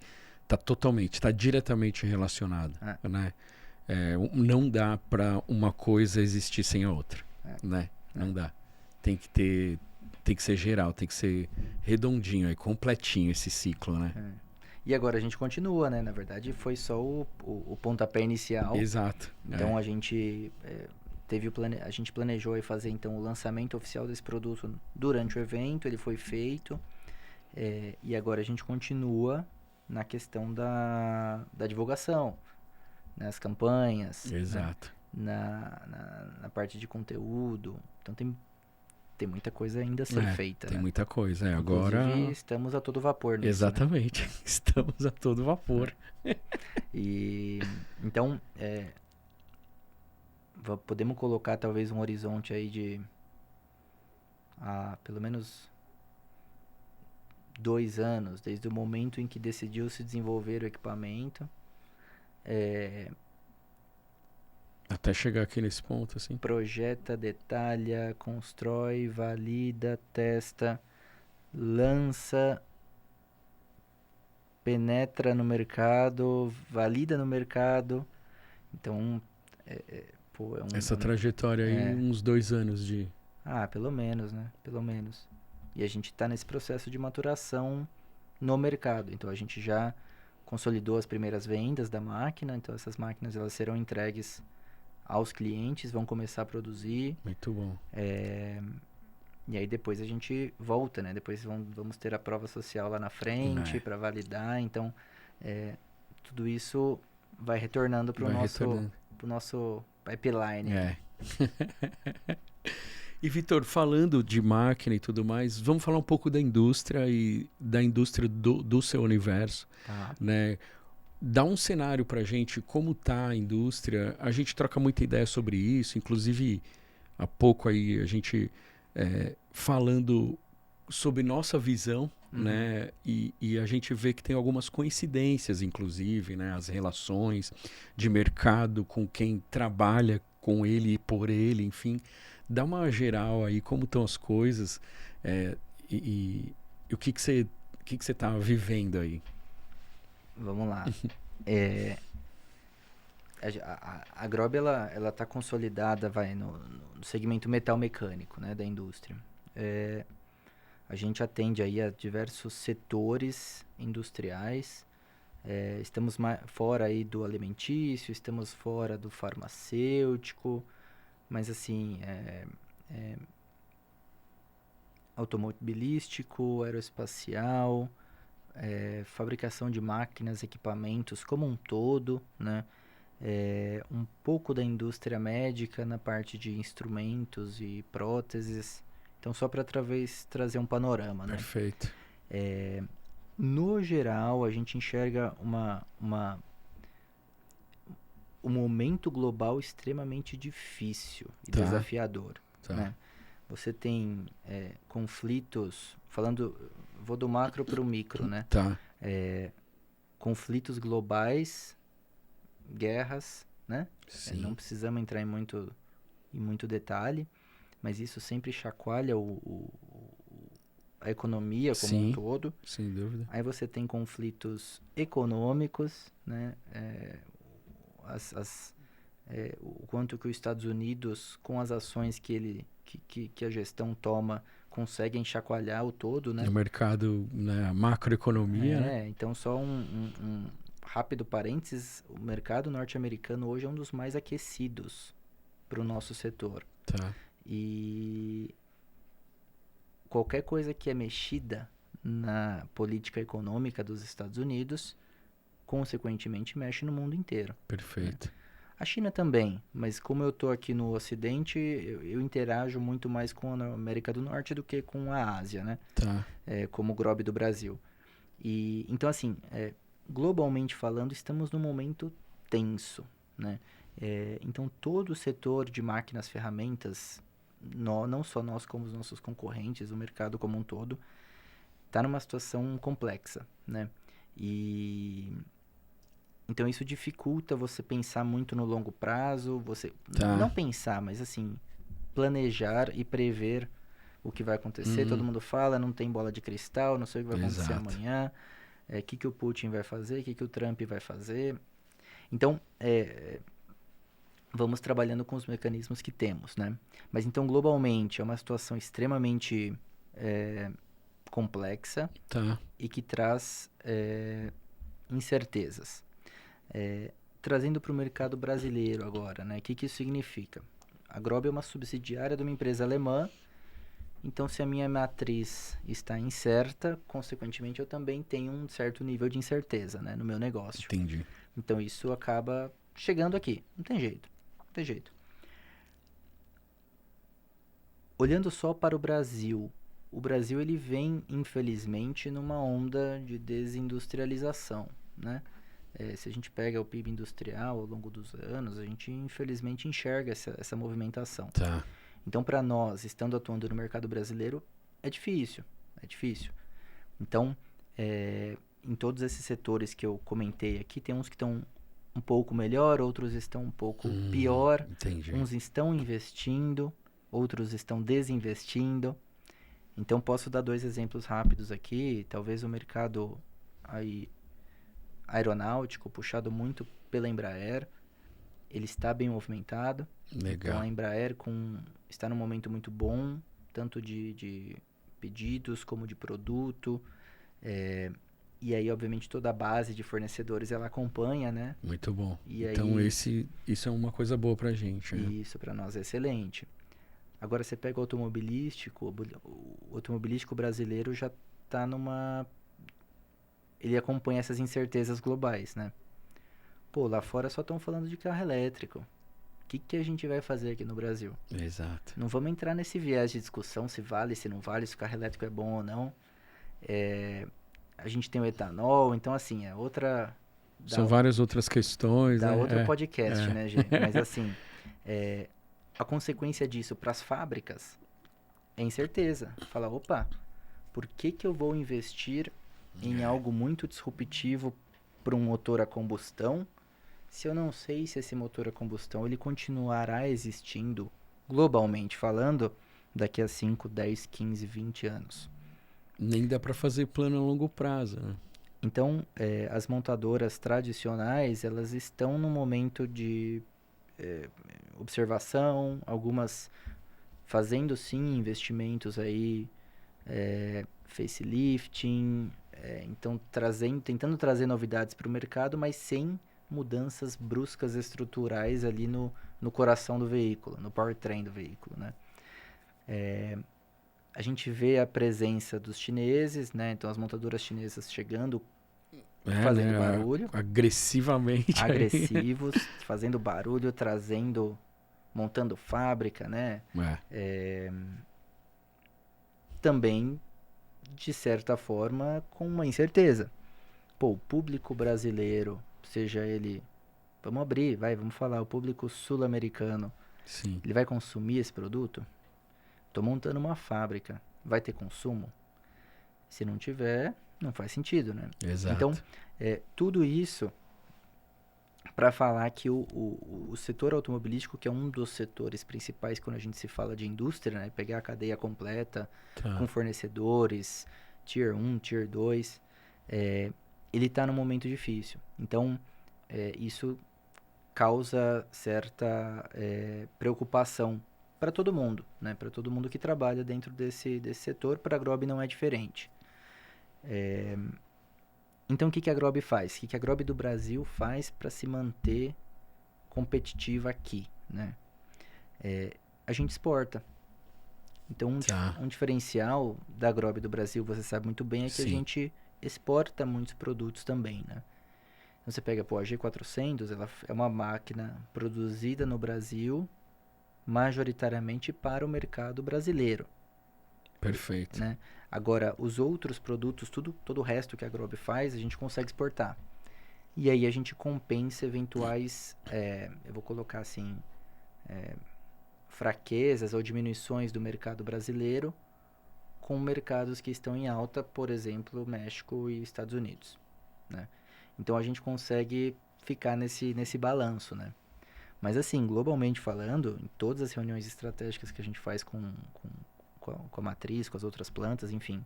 Speaker 1: tá diretamente relacionado, né? Não dá para uma coisa existir sem a outra, né? Não dá. Tem que ser geral, tem que ser redondinho aí, completinho esse ciclo, né?
Speaker 2: E agora a gente continua, né? Na verdade, foi só o pontapé inicial.
Speaker 1: Exato.
Speaker 2: Então a gente a gente planejou aí fazer então o lançamento oficial desse produto durante o evento, ele foi feito. E agora a gente continua na questão da divulgação, nas campanhas,
Speaker 1: Exato.
Speaker 2: né? Na parte de conteúdo. Então tem muita coisa ainda a ser feita.
Speaker 1: Tem
Speaker 2: né?
Speaker 1: muita coisa.
Speaker 2: Inclusive,
Speaker 1: Agora.
Speaker 2: estamos a todo vapor nisso.
Speaker 1: Exatamente.
Speaker 2: Né?
Speaker 1: Estamos a todo vapor.
Speaker 2: E então, podemos colocar talvez um horizonte aí de pelo menos 2 anos, desde o momento em que decidiu se desenvolver o equipamento.
Speaker 1: Até chegar aqui nesse ponto, assim.
Speaker 2: Projeta, detalha, constrói, valida, testa, lança, penetra no mercado, valida no mercado. Então,
Speaker 1: essa trajetória aí, uns 2 anos de...
Speaker 2: pelo menos, né? Pelo menos. E a gente está nesse processo de maturação no mercado. Então, a gente já consolidou as primeiras vendas da máquina. Então, essas máquinas elas serão entregues aos clientes, vão começar a produzir.
Speaker 1: Muito bom.
Speaker 2: E aí depois a gente volta, né? Depois vamos ter a prova social lá na frente para validar. Então, tudo isso vai retornando para o nosso pipeline.
Speaker 1: E, Vitor, falando de máquina e tudo mais, vamos falar um pouco da indústria e da indústria do seu universo, né? Dá um cenário pra gente, como tá a indústria. A gente troca muita ideia sobre isso, inclusive há pouco aí a gente falando sobre nossa visão, né? E a gente vê que tem algumas coincidências, inclusive, né? As relações de mercado com quem trabalha com ele e por ele, enfim. Dá uma geral aí, como estão as coisas e o que você tá vivendo aí.
Speaker 2: Vamos lá. A Grob, ela tá consolidada, no segmento metal mecânico, né, da indústria. A gente atende aí a diversos setores industriais. Estamos fora aí do alimentício, estamos fora do farmacêutico, mas assim, automobilístico, aeroespacial, fabricação de máquinas, equipamentos como um todo, né? Um pouco da indústria médica na parte de instrumentos e próteses. Então, só para trazer um panorama, né?
Speaker 1: Perfeito.
Speaker 2: No geral, a gente enxerga um momento global extremamente difícil e desafiador. Né? você tem conflitos, vou do macro para o micro, né?
Speaker 1: Tá.
Speaker 2: Conflitos globais, guerras, né? Não
Speaker 1: Sim.
Speaker 2: precisamos entrar em muito detalhe, mas isso sempre chacoalha a economia como um
Speaker 1: Sim,
Speaker 2: todo.
Speaker 1: sem dúvida.
Speaker 2: Aí você tem conflitos econômicos, né? O quanto que os Estados Unidos, com as ações que a gestão toma, conseguem chacoalhar o todo, né?
Speaker 1: No mercado, né, a macroeconomia, né?
Speaker 2: Então só um rápido parênteses, o mercado norte-americano hoje é um dos mais aquecidos para o nosso setor.
Speaker 1: Tá.
Speaker 2: E qualquer coisa que é mexida na política econômica dos Estados Unidos, consequentemente mexe no mundo inteiro.
Speaker 1: Perfeito.
Speaker 2: A China também, mas como eu estou aqui no Ocidente, eu interajo muito mais com a América do Norte do que com a Ásia, né?
Speaker 1: Tá.
Speaker 2: Como o GROB do Brasil. E então, assim, globalmente falando, estamos num momento tenso, né? Então, todo o setor de máquinas, ferramentas, não só nós como os nossos concorrentes, o mercado como um todo, está numa situação complexa, né? E então isso dificulta você pensar muito no longo prazo, você
Speaker 1: Tá.
Speaker 2: não pensar, mas assim, planejar e prever o que vai acontecer. Todo mundo fala, não tem bola de cristal, não sei o que vai acontecer
Speaker 1: Exato.
Speaker 2: amanhã, o que o Putin vai fazer, o que o Trump vai fazer. Então, vamos trabalhando com os mecanismos que temos, né? Mas então, globalmente, é uma situação extremamente complexa
Speaker 1: Tá.
Speaker 2: e que traz incertezas. Trazendo para o mercado brasileiro agora, né? O que isso significa? A Grob é uma subsidiária de uma empresa alemã, então se a minha matriz está incerta, consequentemente eu também tenho um certo nível de incerteza, né, no meu negócio.
Speaker 1: Entendi.
Speaker 2: Então isso acaba chegando aqui, não tem jeito, não tem jeito. Olhando só para o Brasil ele vem, infelizmente, numa onda de desindustrialização, né? Se a gente pega o PIB industrial ao longo dos anos, a gente infelizmente enxerga essa movimentação.
Speaker 1: Tá.
Speaker 2: Então, para nós, estando atuando no mercado brasileiro, é difícil, é difícil. Então, em todos esses setores que eu comentei aqui, tem uns que estão um pouco melhor, outros estão um pouco pior,
Speaker 1: Entendi.
Speaker 2: uns estão investindo, outros estão desinvestindo. Então, posso dar 2 exemplos rápidos aqui. Talvez o mercado aí aeronáutico, puxado muito pela Embraer, ele está bem movimentado.
Speaker 1: Legal.
Speaker 2: Então, a Embraer está num momento muito bom, tanto de pedidos como de produto. E aí, obviamente, toda a base de fornecedores ela acompanha, né?
Speaker 1: Muito bom.
Speaker 2: E
Speaker 1: então,
Speaker 2: aí,
Speaker 1: isso é uma coisa boa pra gente. Né?
Speaker 2: Isso, para nós é excelente. Agora, você pega o automobilístico brasileiro já está ele acompanha essas incertezas globais, né? Pô, lá fora só estão falando de carro elétrico. O que a gente vai fazer aqui no Brasil?
Speaker 1: Exato.
Speaker 2: Não vamos entrar nesse viés de discussão se vale, se não vale, se o carro elétrico é bom ou não. A gente tem o etanol, então assim, é outra...
Speaker 1: São várias outras questões,
Speaker 2: dá
Speaker 1: né?
Speaker 2: outro podcast, né, Gê? Mas assim, a consequência disso para as fábricas é incerteza. Fala, opa, por que eu vou investir em algo muito disruptivo para um motor a combustão se eu não sei se esse motor a combustão ele continuará existindo, globalmente falando, daqui a 5, 10, 15, 20 anos?
Speaker 1: Nem dá para fazer plano a longo prazo, né?
Speaker 2: Então, as montadoras tradicionais, elas estão no momento de observação, algumas fazendo sim investimentos aí, facelifting, então tentando trazer novidades para o mercado, mas sem mudanças bruscas estruturais ali no coração do veículo, no powertrain do veículo, né? A gente vê a presença dos chineses, né? Então as montadoras chinesas chegando, fazendo barulho,
Speaker 1: agressivamente,
Speaker 2: agressivos, fazendo barulho, montando fábrica, né? Também, de certa forma, com uma incerteza. Pô, o público brasileiro, seja ele, vamos falar, o público sul-americano,
Speaker 1: sim,
Speaker 2: ele vai consumir esse produto? Tô montando uma fábrica. Vai ter consumo? Se não tiver, não faz sentido, né?
Speaker 1: Exato.
Speaker 2: Então, tudo isso para falar que o setor automobilístico, que é um dos setores principais quando a gente se fala de indústria, né? Pegar a cadeia completa
Speaker 1: Tá.
Speaker 2: com fornecedores, Tier 1, Tier 2, ele está num momento difícil. Então, isso causa certa preocupação para todo mundo, né? Para todo mundo que trabalha dentro desse setor. Para a Grob não é diferente. Então, o que a Grob faz? O que a Grob do Brasil faz para se manter competitiva aqui, né? A gente exporta. Então, um diferencial da Grob do Brasil, você sabe muito bem, é que a gente exporta muitos produtos também, né? Então, você pega, a G400, ela é uma máquina produzida no Brasil, majoritariamente para o mercado brasileiro.
Speaker 1: Perfeito.
Speaker 2: Né? Agora, os outros produtos, todo o resto que a Grob faz, a gente consegue exportar. E aí a gente compensa eventuais, eu vou colocar assim, fraquezas ou diminuições do mercado brasileiro com mercados que estão em alta, por exemplo, México e Estados Unidos, né? Então a gente consegue ficar nesse balanço, né? Mas assim, globalmente falando, em todas as reuniões estratégicas que a gente faz com a matriz, com as outras plantas, enfim,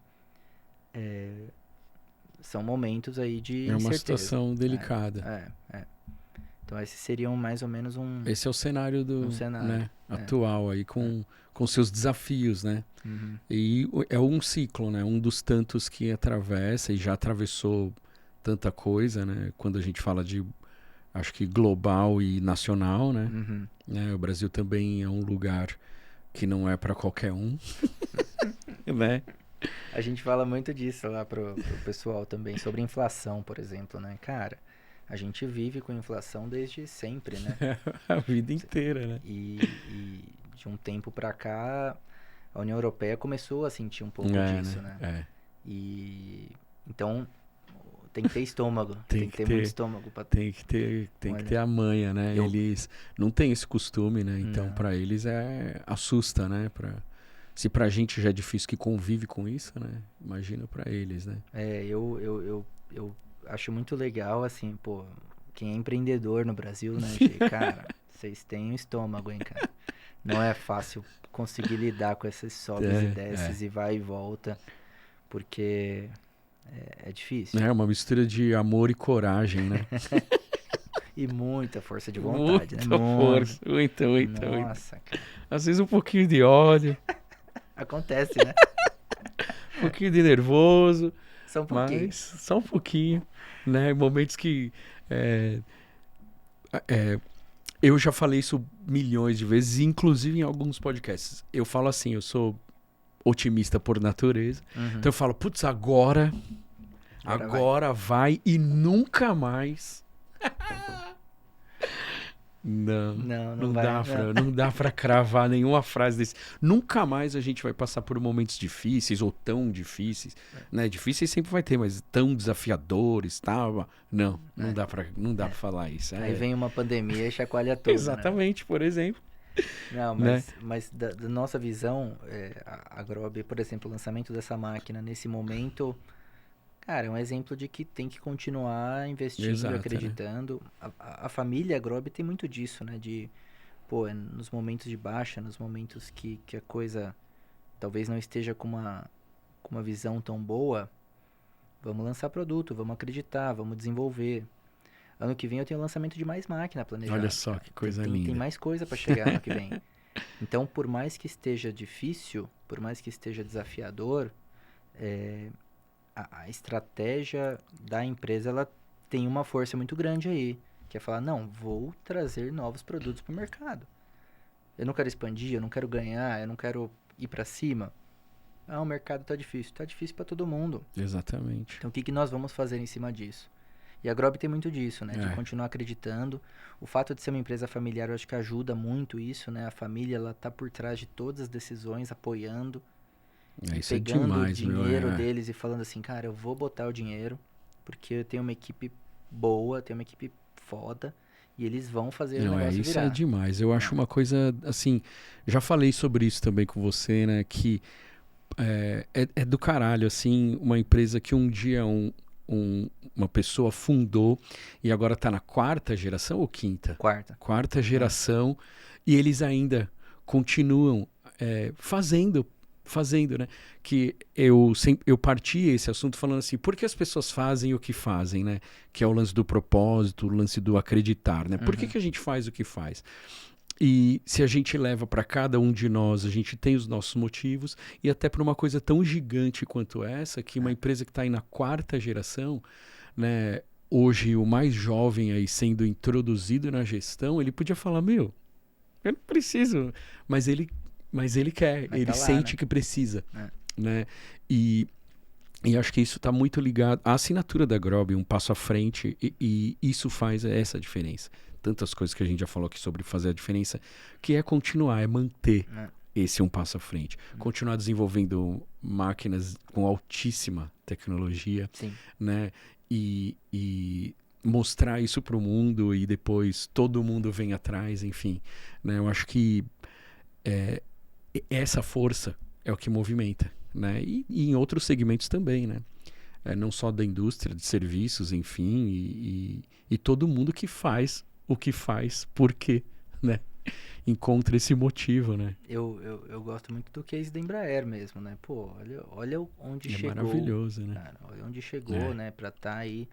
Speaker 2: são momentos aí de
Speaker 1: uma
Speaker 2: incerteza.
Speaker 1: situação delicada.
Speaker 2: Então esses seriam mais ou menos
Speaker 1: Esse é o cenário do
Speaker 2: cenário,
Speaker 1: né, atual aí com seus desafios, né?
Speaker 2: Uhum.
Speaker 1: E é um ciclo, né? Um dos tantos que atravessa e já atravessou tanta coisa, né? Quando a gente fala de, acho que global e nacional, né?
Speaker 2: Uhum.
Speaker 1: O Brasil também é um lugar que não é para qualquer um, né?
Speaker 2: A gente fala muito disso lá pro pessoal também, sobre inflação, por exemplo, né? Cara, a gente vive com inflação desde sempre, né?
Speaker 1: A vida inteira, né?
Speaker 2: E de um tempo pra cá, a União Europeia começou a sentir um pouco disso, né? E então tem que ter estômago, tem que ter muito estômago para
Speaker 1: tem que ter a manha, né? Eles não têm esse costume, né? Então para eles assusta, né? Se pra gente já é difícil que convive com isso, né? Imagina pra eles, né?
Speaker 2: Eu acho muito legal, assim, pô, quem é empreendedor no Brasil, né, cara, vocês têm um estômago, hein, cara. Não é fácil conseguir lidar com esses sobes e desces e vai e volta, porque é difícil.
Speaker 1: É uma mistura de amor e coragem, né?
Speaker 2: E muita força de vontade,
Speaker 1: muita
Speaker 2: né?
Speaker 1: Força, muita.
Speaker 2: Nossa, cara.
Speaker 1: Às vezes um pouquinho de ódio.
Speaker 2: Acontece, né?
Speaker 1: Um pouquinho de nervoso.
Speaker 2: Só um pouquinho.
Speaker 1: Mas só um pouquinho, né? Momentos que... eu já falei isso milhões de vezes, inclusive em alguns podcasts. Eu falo assim, eu sou otimista por natureza.
Speaker 2: Uhum.
Speaker 1: Então eu falo, putz, agora vai e nunca mais... Não dá pra cravar nenhuma frase desse. Nunca mais a gente vai passar por momentos difíceis ou tão difíceis, né? Difíceis sempre vai ter, mas tão desafiadores, tal. Não dá pra falar isso.
Speaker 2: Aí vem uma pandemia e chacoalha tudo.
Speaker 1: Exatamente, né? Por exemplo.
Speaker 2: Não, mas da nossa visão, a Grob, por exemplo, o lançamento dessa máquina nesse momento, cara, é um exemplo de que tem que continuar investindo, acreditando. Né? A família Grob tem muito disso, né? De, pô, nos momentos de baixa, nos momentos que a coisa talvez não esteja com uma visão tão boa, vamos lançar produto, vamos acreditar, vamos desenvolver. Ano que vem eu tenho o lançamento de mais máquina planejada.
Speaker 1: Olha só que coisa linda.
Speaker 2: Tem mais coisa para chegar ano que vem. Então, por mais que esteja difícil, por mais que esteja desafiador, a estratégia da empresa, ela tem uma força muito grande aí, que é falar, não, vou trazer novos produtos para o mercado. Eu não quero expandir, eu não quero ganhar, eu não quero ir para cima. Ah, o mercado tá difícil para todo mundo.
Speaker 1: Exatamente.
Speaker 2: Então, o que nós vamos fazer em cima disso? E a Grob tem muito disso, né? De continuar acreditando. O fato de ser uma empresa familiar, eu acho que ajuda muito isso, né? A família, ela tá por trás de todas as decisões, apoiando.
Speaker 1: Isso
Speaker 2: pegando
Speaker 1: é demais,
Speaker 2: o dinheiro deles e falando assim, cara, eu vou botar o dinheiro porque eu tenho uma equipe boa, tenho uma equipe foda e eles vão fazer o
Speaker 1: Não,
Speaker 2: negócio
Speaker 1: isso
Speaker 2: virar.
Speaker 1: é demais. Eu acho uma coisa, assim, já falei sobre isso também com você, né? Que é do caralho, assim, uma empresa que um dia uma pessoa fundou e agora está na quarta geração ou quinta?
Speaker 2: Quarta.
Speaker 1: Quarta geração e eles ainda continuam fazendo, né? Que eu parti esse assunto falando assim, por que as pessoas fazem o que fazem, né? Que é o lance do propósito, o lance do acreditar, né? Por que a gente faz o que faz? E se a gente leva para cada um de nós, a gente tem os nossos motivos, e até para uma coisa tão gigante quanto essa, que uma empresa que está aí na quarta geração, né, hoje o mais jovem aí sendo introduzido na gestão, ele podia falar, meu, eu não preciso, mas ele quer,
Speaker 2: Mas
Speaker 1: ele
Speaker 2: tá lá,
Speaker 1: sente
Speaker 2: né?
Speaker 1: que precisa,
Speaker 2: É.
Speaker 1: né? E acho que isso está muito ligado à assinatura da Grob, um passo à frente, e isso faz essa diferença. Tantas coisas que a gente já falou aqui sobre fazer a diferença, que é continuar, é manter
Speaker 2: É.
Speaker 1: esse um passo à frente. Continuar desenvolvendo máquinas com altíssima tecnologia,
Speaker 2: Sim.
Speaker 1: né? E mostrar isso para o mundo e depois todo mundo vem atrás, enfim. Né? Eu acho que essa força é o que movimenta, né? E em outros segmentos também, né? Não só da indústria, de serviços, enfim, e todo mundo que faz o que faz, porque, né? Encontra esse motivo, né?
Speaker 2: Eu gosto muito do case da Embraer mesmo, né? Pô, olha onde
Speaker 1: É
Speaker 2: chegou.
Speaker 1: maravilhoso, né?
Speaker 2: Cara, olha onde chegou, né? Pra estar aí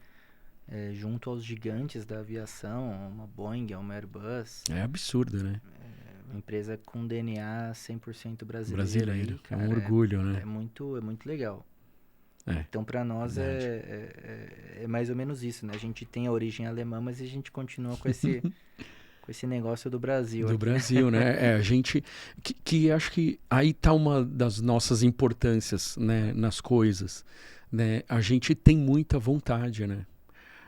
Speaker 2: junto aos gigantes da aviação, uma Boeing, uma Airbus.
Speaker 1: É absurdo, né?
Speaker 2: Uma empresa com DNA 100% brasileiro.
Speaker 1: Brasileiro.
Speaker 2: Aí,
Speaker 1: É um
Speaker 2: cara,
Speaker 1: orgulho, né?
Speaker 2: é muito legal.
Speaker 1: É,
Speaker 2: Então, pra nós
Speaker 1: verdade.
Speaker 2: é mais ou menos isso, né? A gente tem a origem alemã, mas a gente continua com esse negócio do Brasil
Speaker 1: Do
Speaker 2: aqui, né?
Speaker 1: Brasil, né? A gente. Que acho que aí tá uma das nossas importâncias, né? Nas coisas. Né? A gente tem muita vontade, né?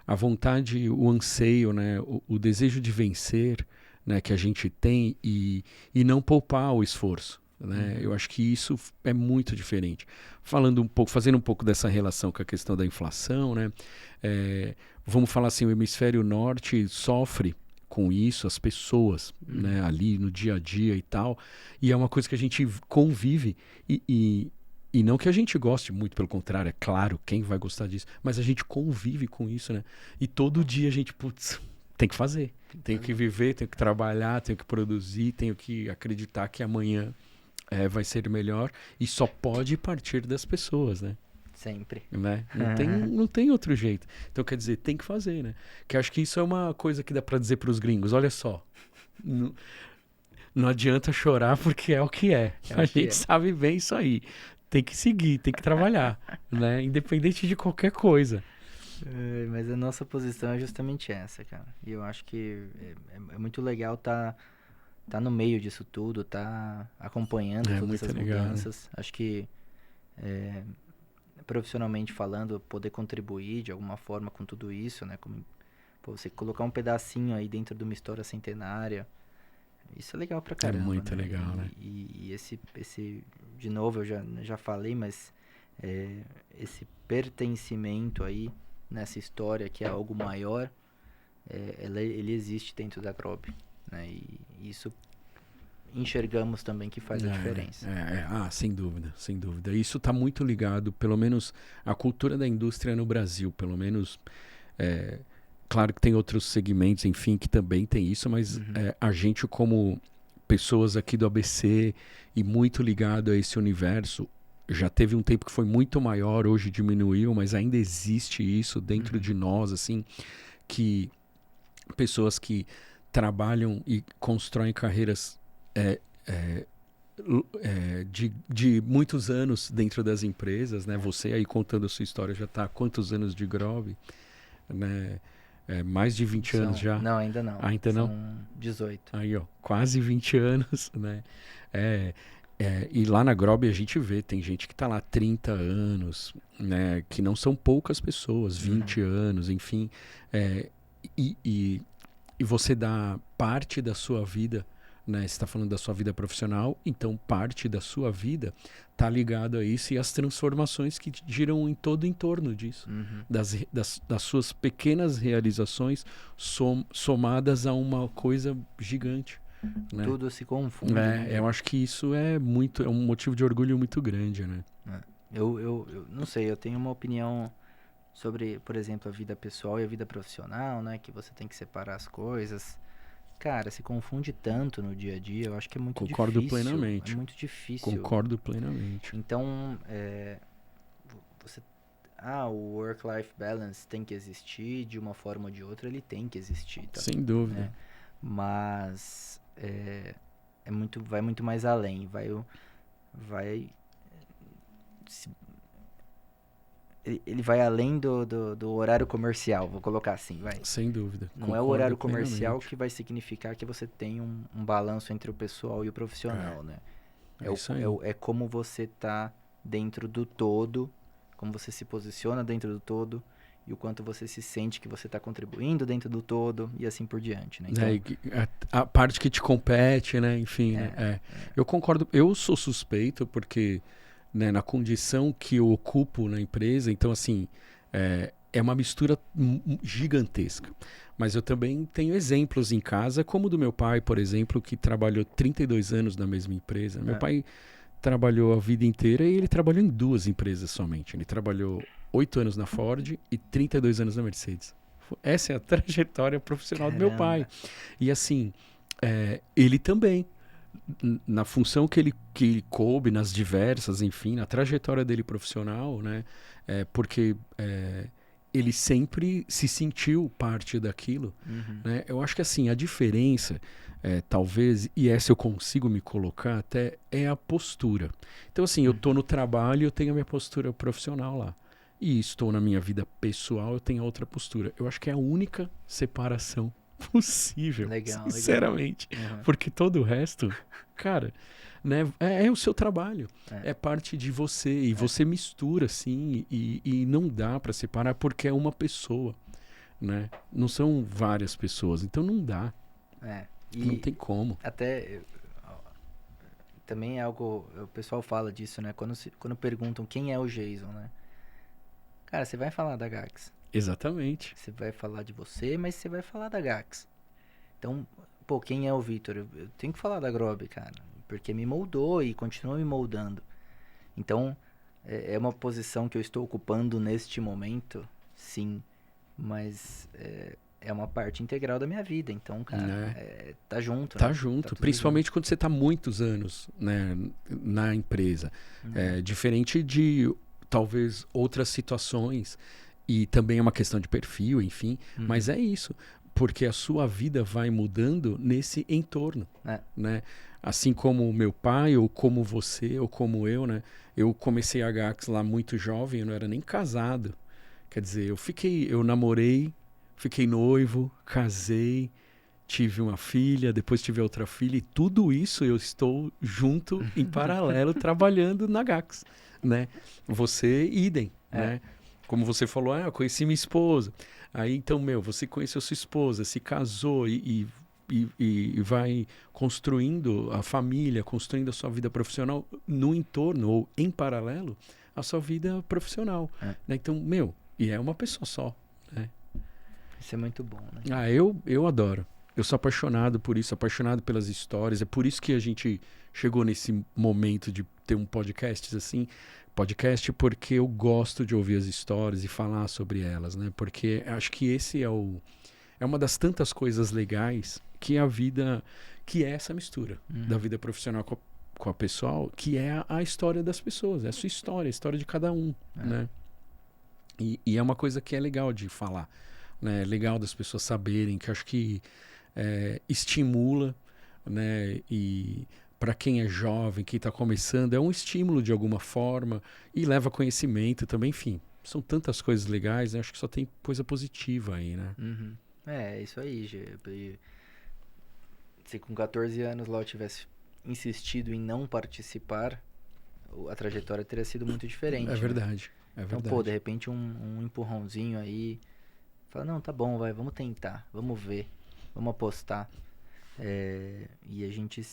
Speaker 1: A vontade, o anseio, né? O desejo de vencer, né? Que a gente tem e não poupar o esforço. Né? Eu acho que isso é muito diferente. Fazendo um pouco dessa relação com a questão da inflação, né? Vamos falar assim, o hemisfério norte sofre com isso, as pessoas, né? Ali no dia a dia e tal, e é uma coisa que a gente convive e não que a gente goste muito, pelo contrário, é claro, quem vai gostar disso, mas a gente convive com isso, né? E todo dia a gente, putz, tem que fazer, tenho que viver, tenho que trabalhar, tenho que produzir, tenho que acreditar que amanhã vai ser melhor e só pode partir das pessoas, né?
Speaker 2: Sempre.
Speaker 1: Né? Não tem outro jeito. Então, quer dizer, tem que fazer, né? Que acho que isso é uma coisa que dá pra dizer pros gringos. Olha só, não adianta chorar porque é o que é.
Speaker 2: É o
Speaker 1: A
Speaker 2: que
Speaker 1: gente
Speaker 2: é.
Speaker 1: sabe bem isso aí. Tem que seguir, tem que trabalhar, né? Independente de qualquer coisa.
Speaker 2: Mas a nossa posição é justamente essa, cara. E eu acho que é muito legal tá no meio disso tudo, tá acompanhando
Speaker 1: É
Speaker 2: todas
Speaker 1: muito
Speaker 2: essas
Speaker 1: legal, né?
Speaker 2: mudanças. Acho que profissionalmente falando, poder contribuir de alguma forma com tudo isso, né? Como, pô, você colocar um pedacinho aí dentro de uma história centenária, isso é legal pra caramba,
Speaker 1: muito
Speaker 2: né?
Speaker 1: legal, né?
Speaker 2: E esse, de novo, eu já falei, mas esse pertencimento aí nessa história que é algo maior, ele existe dentro da Grob, né? E isso enxergamos também que faz a diferença.
Speaker 1: Sem dúvida, sem dúvida. Isso está muito ligado, pelo menos, à cultura da indústria no Brasil, pelo menos. Claro que tem outros segmentos, enfim, que também tem isso, mas a gente, como pessoas aqui do ABC e muito ligado a esse universo, já teve um tempo que foi muito maior, hoje diminuiu, mas ainda existe isso dentro de nós, assim, que pessoas que trabalham e constroem carreiras de muitos anos dentro das empresas, né? Você aí contando a sua história já está há quantos anos de Grob, né? Mais de 20 anos já?
Speaker 2: Não, ainda não.
Speaker 1: Ainda não?
Speaker 2: São 18.
Speaker 1: Aí, ó, quase 20 anos, né? E lá na Grob a gente vê, tem gente que está lá há 30 anos, né? Que não são poucas pessoas, 20 anos, enfim. E você dá parte da sua vida né? Você está falando da sua vida profissional, então parte da sua vida está ligado a isso e as transformações que giram em todo o entorno disso. Das suas pequenas realizações somadas a uma coisa gigante. Né?
Speaker 2: Tudo se confunde. Né?
Speaker 1: Eu acho que isso é um motivo de orgulho muito grande, né?
Speaker 2: Eu não sei, eu tenho uma opinião sobre, por exemplo, a vida pessoal e a vida profissional, né? Que você tem que separar as coisas. Cara, se confunde tanto no dia a dia, eu acho que é muito difícil.
Speaker 1: Concordo plenamente.
Speaker 2: É muito difícil.
Speaker 1: Concordo plenamente.
Speaker 2: Então, o work-life balance tem que existir, de uma forma ou de outra ele tem que existir. Tá?
Speaker 1: Sem dúvida.
Speaker 2: Né? Mas vai muito mais além, ele vai além do horário comercial, vou colocar assim, vai.
Speaker 1: Sem dúvida.
Speaker 2: Não é o horário comercial que vai significar que você tem um balanço entre o pessoal e o profissional, né? É como você tá dentro do todo, como você se posiciona dentro do todo e o quanto você se sente que você está contribuindo dentro do todo e assim por diante, né?
Speaker 1: Então, a parte que te compete, né? Enfim, né? Eu concordo. Eu sou suspeito porque, né, na condição que eu ocupo na empresa, então assim, é uma mistura gigantesca. Mas eu também tenho exemplos em casa, como o do meu pai, por exemplo, que trabalhou 32 anos na mesma empresa. Meu pai trabalhou a vida inteira e ele trabalhou em 2 empresas somente. Ele trabalhou 8 anos na Ford e 32 anos na Mercedes. Essa é a trajetória profissional do meu pai. E assim, ele também, na função que ele coube, nas diversas, enfim, na trajetória dele profissional, né? Porque ele sempre se sentiu parte daquilo. Né? Eu acho que assim, a diferença, talvez, e essa eu consigo me colocar até, é a postura. Então assim, eu estou no trabalho, eu tenho a minha postura profissional lá. E estou na minha vida pessoal, eu tenho outra postura. Eu acho que é a única separação possível, sinceramente.
Speaker 2: Legal.
Speaker 1: Porque todo o resto, cara, né, é o seu trabalho. É parte de você. E você mistura, assim, e não dá para separar porque é uma pessoa, né? Não são várias pessoas. Então não dá. Não tem como.
Speaker 2: Até também é algo, o pessoal fala disso, né? Quando perguntam quem é o Jason, né? Cara, você vai falar da Gax.
Speaker 1: Exatamente.
Speaker 2: Você vai falar de você, mas você vai falar da Gax. Então, quem é o Vitor? Eu tenho que falar da Grob, cara. Porque me moldou e continua me moldando. Então, é uma posição que eu estou ocupando neste momento, sim. Mas é uma parte integral da minha vida. Então, cara, tá junto.
Speaker 1: Tá
Speaker 2: né?
Speaker 1: junto.
Speaker 2: Tá
Speaker 1: Principalmente
Speaker 2: junto.
Speaker 1: quando você tá muitos anos, né, na empresa. Diferente de, talvez, outras situações. E também é uma questão de perfil, enfim. Mas é isso. Porque a sua vida vai mudando nesse entorno, né? Assim como o meu pai, ou como você, ou como eu, né? Eu comecei a Gax lá muito jovem, eu não era nem casado. Quer dizer, eu namorei, fiquei noivo, casei, tive uma filha, depois tive outra filha, e tudo isso eu estou junto, em paralelo, trabalhando na Gax, né? Você, idem, né? Como você falou, eu conheci minha esposa. Aí, então, você conheceu sua esposa, se casou e vai construindo a família, construindo a sua vida profissional no entorno ou em paralelo à sua vida profissional. Né? Então, e é uma pessoa só. Né?
Speaker 2: Isso é muito bom, né?
Speaker 1: Eu adoro. Eu sou apaixonado por isso, apaixonado pelas histórias. É por isso que a gente chegou nesse momento de ter um podcast assim. Podcast porque eu gosto de ouvir as histórias e falar sobre elas, né? Porque acho que esse é uma das tantas coisas legais que a vida, que é essa mistura da vida profissional com a pessoal, que é a história das pessoas, é a sua história, a história de cada um, né? E é uma coisa que é legal de falar, né? É legal das pessoas saberem, que acho que estimula, né? E para quem é jovem, quem está começando, é um estímulo de alguma forma e leva conhecimento também, enfim. São tantas coisas legais, né? Acho que só tem coisa positiva aí, né?
Speaker 2: É isso aí, Gê. Se com 14 anos lá eu tivesse insistido em não participar, a trajetória teria sido muito diferente.
Speaker 1: É verdade,
Speaker 2: né?
Speaker 1: é verdade.
Speaker 2: Então, de repente um empurrãozinho aí, fala, não, tá bom, vamos tentar, vamos ver, vamos apostar. E a gente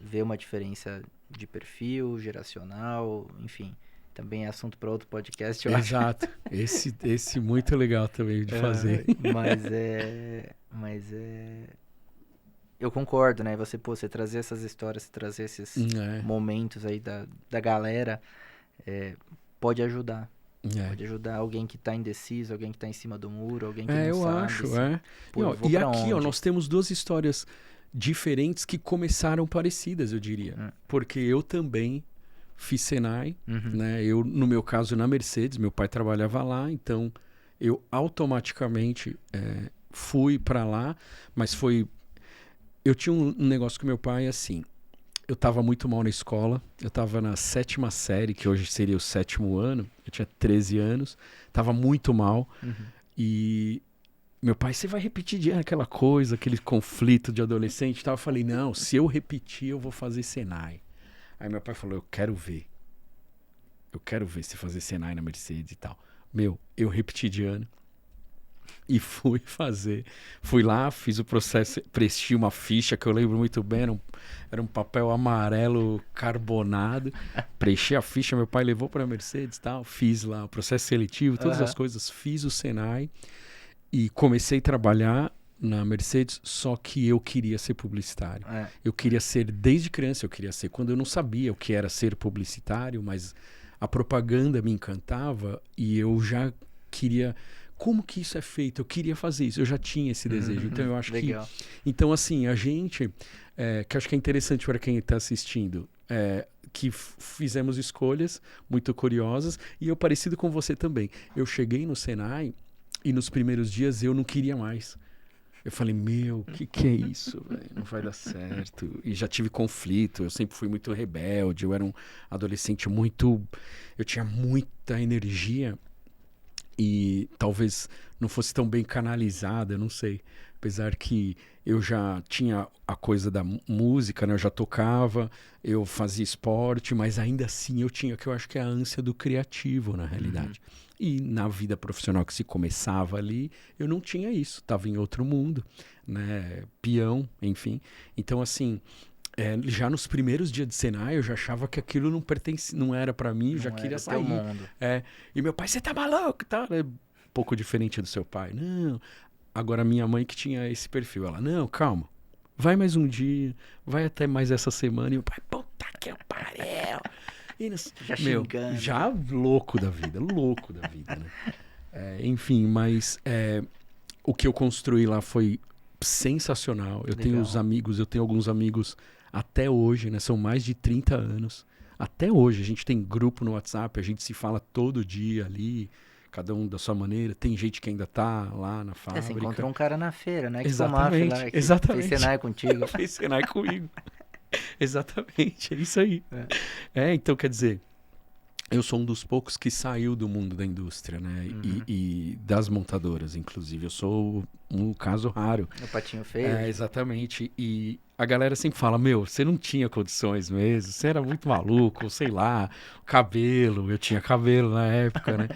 Speaker 2: vê uma diferença de perfil, geracional, enfim. Também é assunto para outro podcast, eu acho.
Speaker 1: Exato. Esse muito legal também de fazer.
Speaker 2: Eu concordo, né? Você trazer essas histórias, você trazer esses
Speaker 1: É,
Speaker 2: momentos aí da galera, pode ajudar.
Speaker 1: é.
Speaker 2: Pode ajudar alguém que tá indeciso, alguém que tá em cima do muro, alguém que não
Speaker 1: Eu
Speaker 2: sabe
Speaker 1: acho,
Speaker 2: se,
Speaker 1: é.
Speaker 2: pô, eu vou
Speaker 1: E
Speaker 2: pra
Speaker 1: aqui, ó,
Speaker 2: onde?
Speaker 1: nós temos duas histórias diferentes que começaram parecidas, eu diria. Porque eu também fiz Senai,
Speaker 2: Uhum.
Speaker 1: né? Eu, no meu caso, na Mercedes, meu pai trabalhava lá, então eu automaticamente fui para lá, mas foi... Eu tinha um negócio com meu pai, assim, eu estava muito mal na escola, eu estava na 7ª série, que hoje seria o 7º ano, eu tinha 13 anos, estava muito mal,
Speaker 2: Uhum.
Speaker 1: e meu pai, você vai repetir de ano aquela coisa, aquele conflito de adolescente e tal. Eu falei, não, se eu repetir, eu vou fazer Senai. Aí meu pai falou, eu quero ver se fazer Senai na Mercedes e tal. Meu, eu repeti de ano e fui fazer. Fui lá, fiz o processo, preenchi uma ficha que eu lembro muito bem, era um papel amarelo carbonado. Preenchi a ficha, meu pai levou para a Mercedes e tal. Fiz lá o processo seletivo, todas as coisas. Fiz o Senai e comecei a trabalhar na Mercedes, só que eu queria ser publicitário. Eu queria ser, desde criança eu queria ser. Quando eu não sabia o que era ser publicitário, mas a propaganda me encantava e eu já queria... Como que isso é feito? Eu queria fazer isso, eu já tinha esse desejo. Então eu acho
Speaker 2: Legal.
Speaker 1: que... Então assim, a gente... que acho que é interessante para quem está assistindo, que fizemos escolhas muito curiosas e eu parecido com você também. Eu cheguei no Senai e nos primeiros dias eu não queria mais. Eu falei, meu, que é isso, velho? Não vai dar certo. E já tive conflito, eu sempre fui muito rebelde, eu era um adolescente muito... Eu tinha muita energia e talvez não fosse tão bem canalizada, eu não sei. Apesar que eu já tinha a coisa da música, né? Eu já tocava, eu fazia esporte, mas ainda assim eu tinha, que eu acho que é a ânsia do criativo, na realidade. E na vida profissional que se começava ali, eu não tinha isso. Estava em outro mundo, né? Peão, enfim. Então, assim, já nos primeiros dias de Senai, eu já achava que aquilo não era para mim, eu já queria sair.
Speaker 2: Mundo.
Speaker 1: E meu pai, você tá maluco? Tá? Um pouco diferente do seu pai. Não. Agora, minha mãe que tinha esse perfil, ela, não, calma. Vai mais um dia, vai até mais essa semana. E o pai, puta que pariu.
Speaker 2: Já xingando.
Speaker 1: Já louco da vida, né? Enfim, mas o que eu construí lá foi sensacional. Eu tenho alguns amigos até hoje, né? São mais de 30 anos. Até hoje, a gente tem grupo no WhatsApp, a gente se fala todo dia ali, cada um da sua maneira. Tem gente que ainda tá lá na fábrica.
Speaker 2: Você encontrou um cara na feira, né? Que
Speaker 1: Exatamente,
Speaker 2: lá, que
Speaker 1: exatamente.
Speaker 2: fez Senai contigo.
Speaker 1: Fez Senai comigo. Exatamente, é isso aí. Então, quer dizer, eu sou um dos poucos que saiu do mundo da indústria, né? E das montadoras, inclusive. Eu sou um caso raro.
Speaker 2: No patinho feio.
Speaker 1: Exatamente. E a galera sempre fala, meu, você não tinha condições mesmo, você era muito maluco, sei lá, cabelo, eu tinha cabelo na época, né?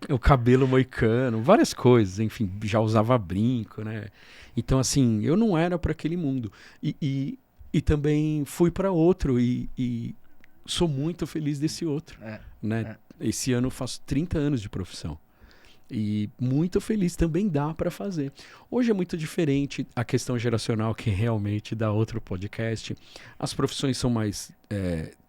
Speaker 1: O cabelo moicano, várias coisas, enfim, já usava brinco, né? Então, assim, eu não era para aquele mundo. E também fui para outro e sou muito feliz desse outro, né? Esse ano eu faço 30 anos de profissão. E muito feliz, também dá para fazer. Hoje é muito diferente a questão geracional, que realmente dá outro podcast. As profissões são mais...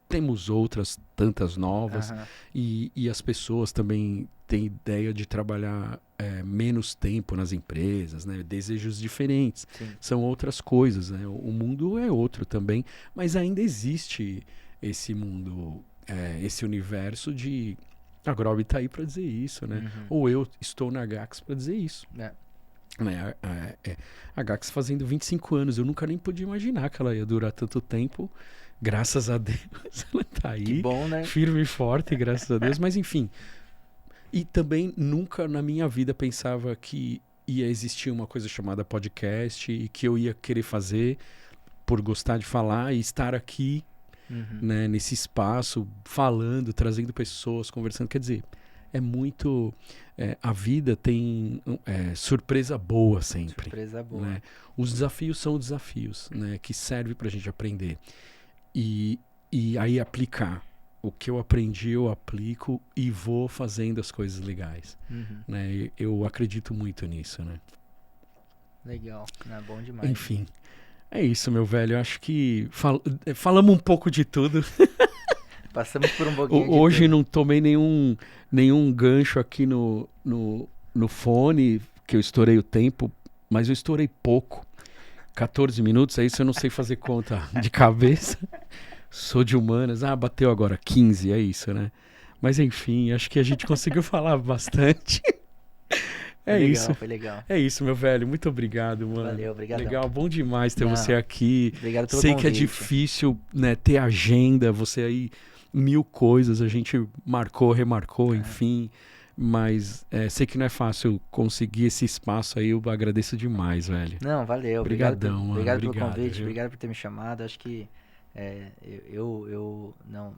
Speaker 1: temos outras tantas novas e as pessoas também têm ideia de trabalhar menos tempo nas empresas, né? Desejos diferentes.
Speaker 2: Sim.
Speaker 1: São outras coisas, né? O mundo é outro também, mas ainda existe esse mundo, esse universo de... A Grob tá aí para dizer isso, né? Ou eu estou na Gax para dizer isso. A Gax fazendo 25 anos, eu nunca nem podia imaginar que ela ia durar tanto tempo. Graças a Deus, ela tá aí.
Speaker 2: Que bom, né?
Speaker 1: Firme e forte, graças a Deus. Mas enfim. E também nunca na minha vida pensava que ia existir uma coisa chamada podcast e que eu ia querer fazer por gostar de falar e estar aqui, né, nesse espaço, falando, trazendo pessoas, conversando. Quer dizer, é muito... a vida tem surpresa boa sempre.
Speaker 2: Surpresa boa.
Speaker 1: Né? Os desafios são desafios, né? Que servem para a gente aprender. E aí aplicar. O que eu aprendi, eu aplico e vou fazendo as coisas legais. Né? Eu acredito muito nisso, né?
Speaker 2: Legal, é bom demais.
Speaker 1: Enfim, é isso, meu velho. Eu acho que falamos um pouco de tudo.
Speaker 2: Passamos por um pouquinho de
Speaker 1: Hoje
Speaker 2: tudo.
Speaker 1: não tomei nenhum gancho aqui no fone, que eu estourei o tempo, mas eu estourei pouco. 14 minutos, é isso, eu não sei fazer conta de cabeça. Sou de humanas. Bateu agora 15, é isso, né? Mas enfim, acho que a gente conseguiu falar bastante. Isso.
Speaker 2: Foi legal.
Speaker 1: É isso, meu velho. Muito obrigado, mano.
Speaker 2: Valeu, obrigado.
Speaker 1: Legal, bom demais ter você aqui.
Speaker 2: Obrigado pelo
Speaker 1: Sei
Speaker 2: convite.
Speaker 1: que é difícil, né, ter agenda, você aí, 1000 coisas, a gente marcou, remarcou, enfim. Mas sei que não é fácil conseguir esse espaço aí, eu agradeço demais, velho.
Speaker 2: Não, valeu.
Speaker 1: Obrigadão, mano.
Speaker 2: Obrigado pelo convite,
Speaker 1: viu?
Speaker 2: obrigado por ter me chamado. Acho que eu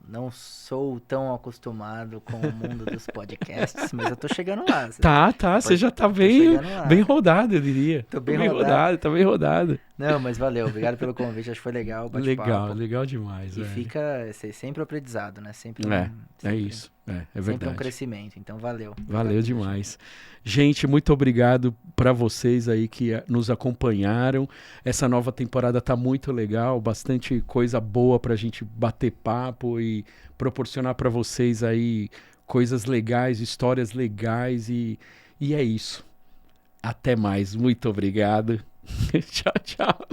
Speaker 2: não sou tão acostumado com o mundo dos podcasts, mas eu tô chegando lá.
Speaker 1: Você já tá bem rodado, eu diria.
Speaker 2: Tô bem rodado.
Speaker 1: Tá bem rodado.
Speaker 2: Não, mas valeu, obrigado pelo convite, acho que foi legal o bate-papo.
Speaker 1: Legal demais,
Speaker 2: E fica sempre o aprendizado, né? Sempre
Speaker 1: é isso, é verdade.
Speaker 2: Sempre um crescimento, então valeu.
Speaker 1: Valeu demais. Gente, muito obrigado para vocês aí que nos acompanharam. Essa nova temporada tá muito legal, bastante coisa boa pra gente bater papo e proporcionar para vocês aí coisas legais, histórias legais e é isso. Até mais, muito obrigado. Tchau, tchau.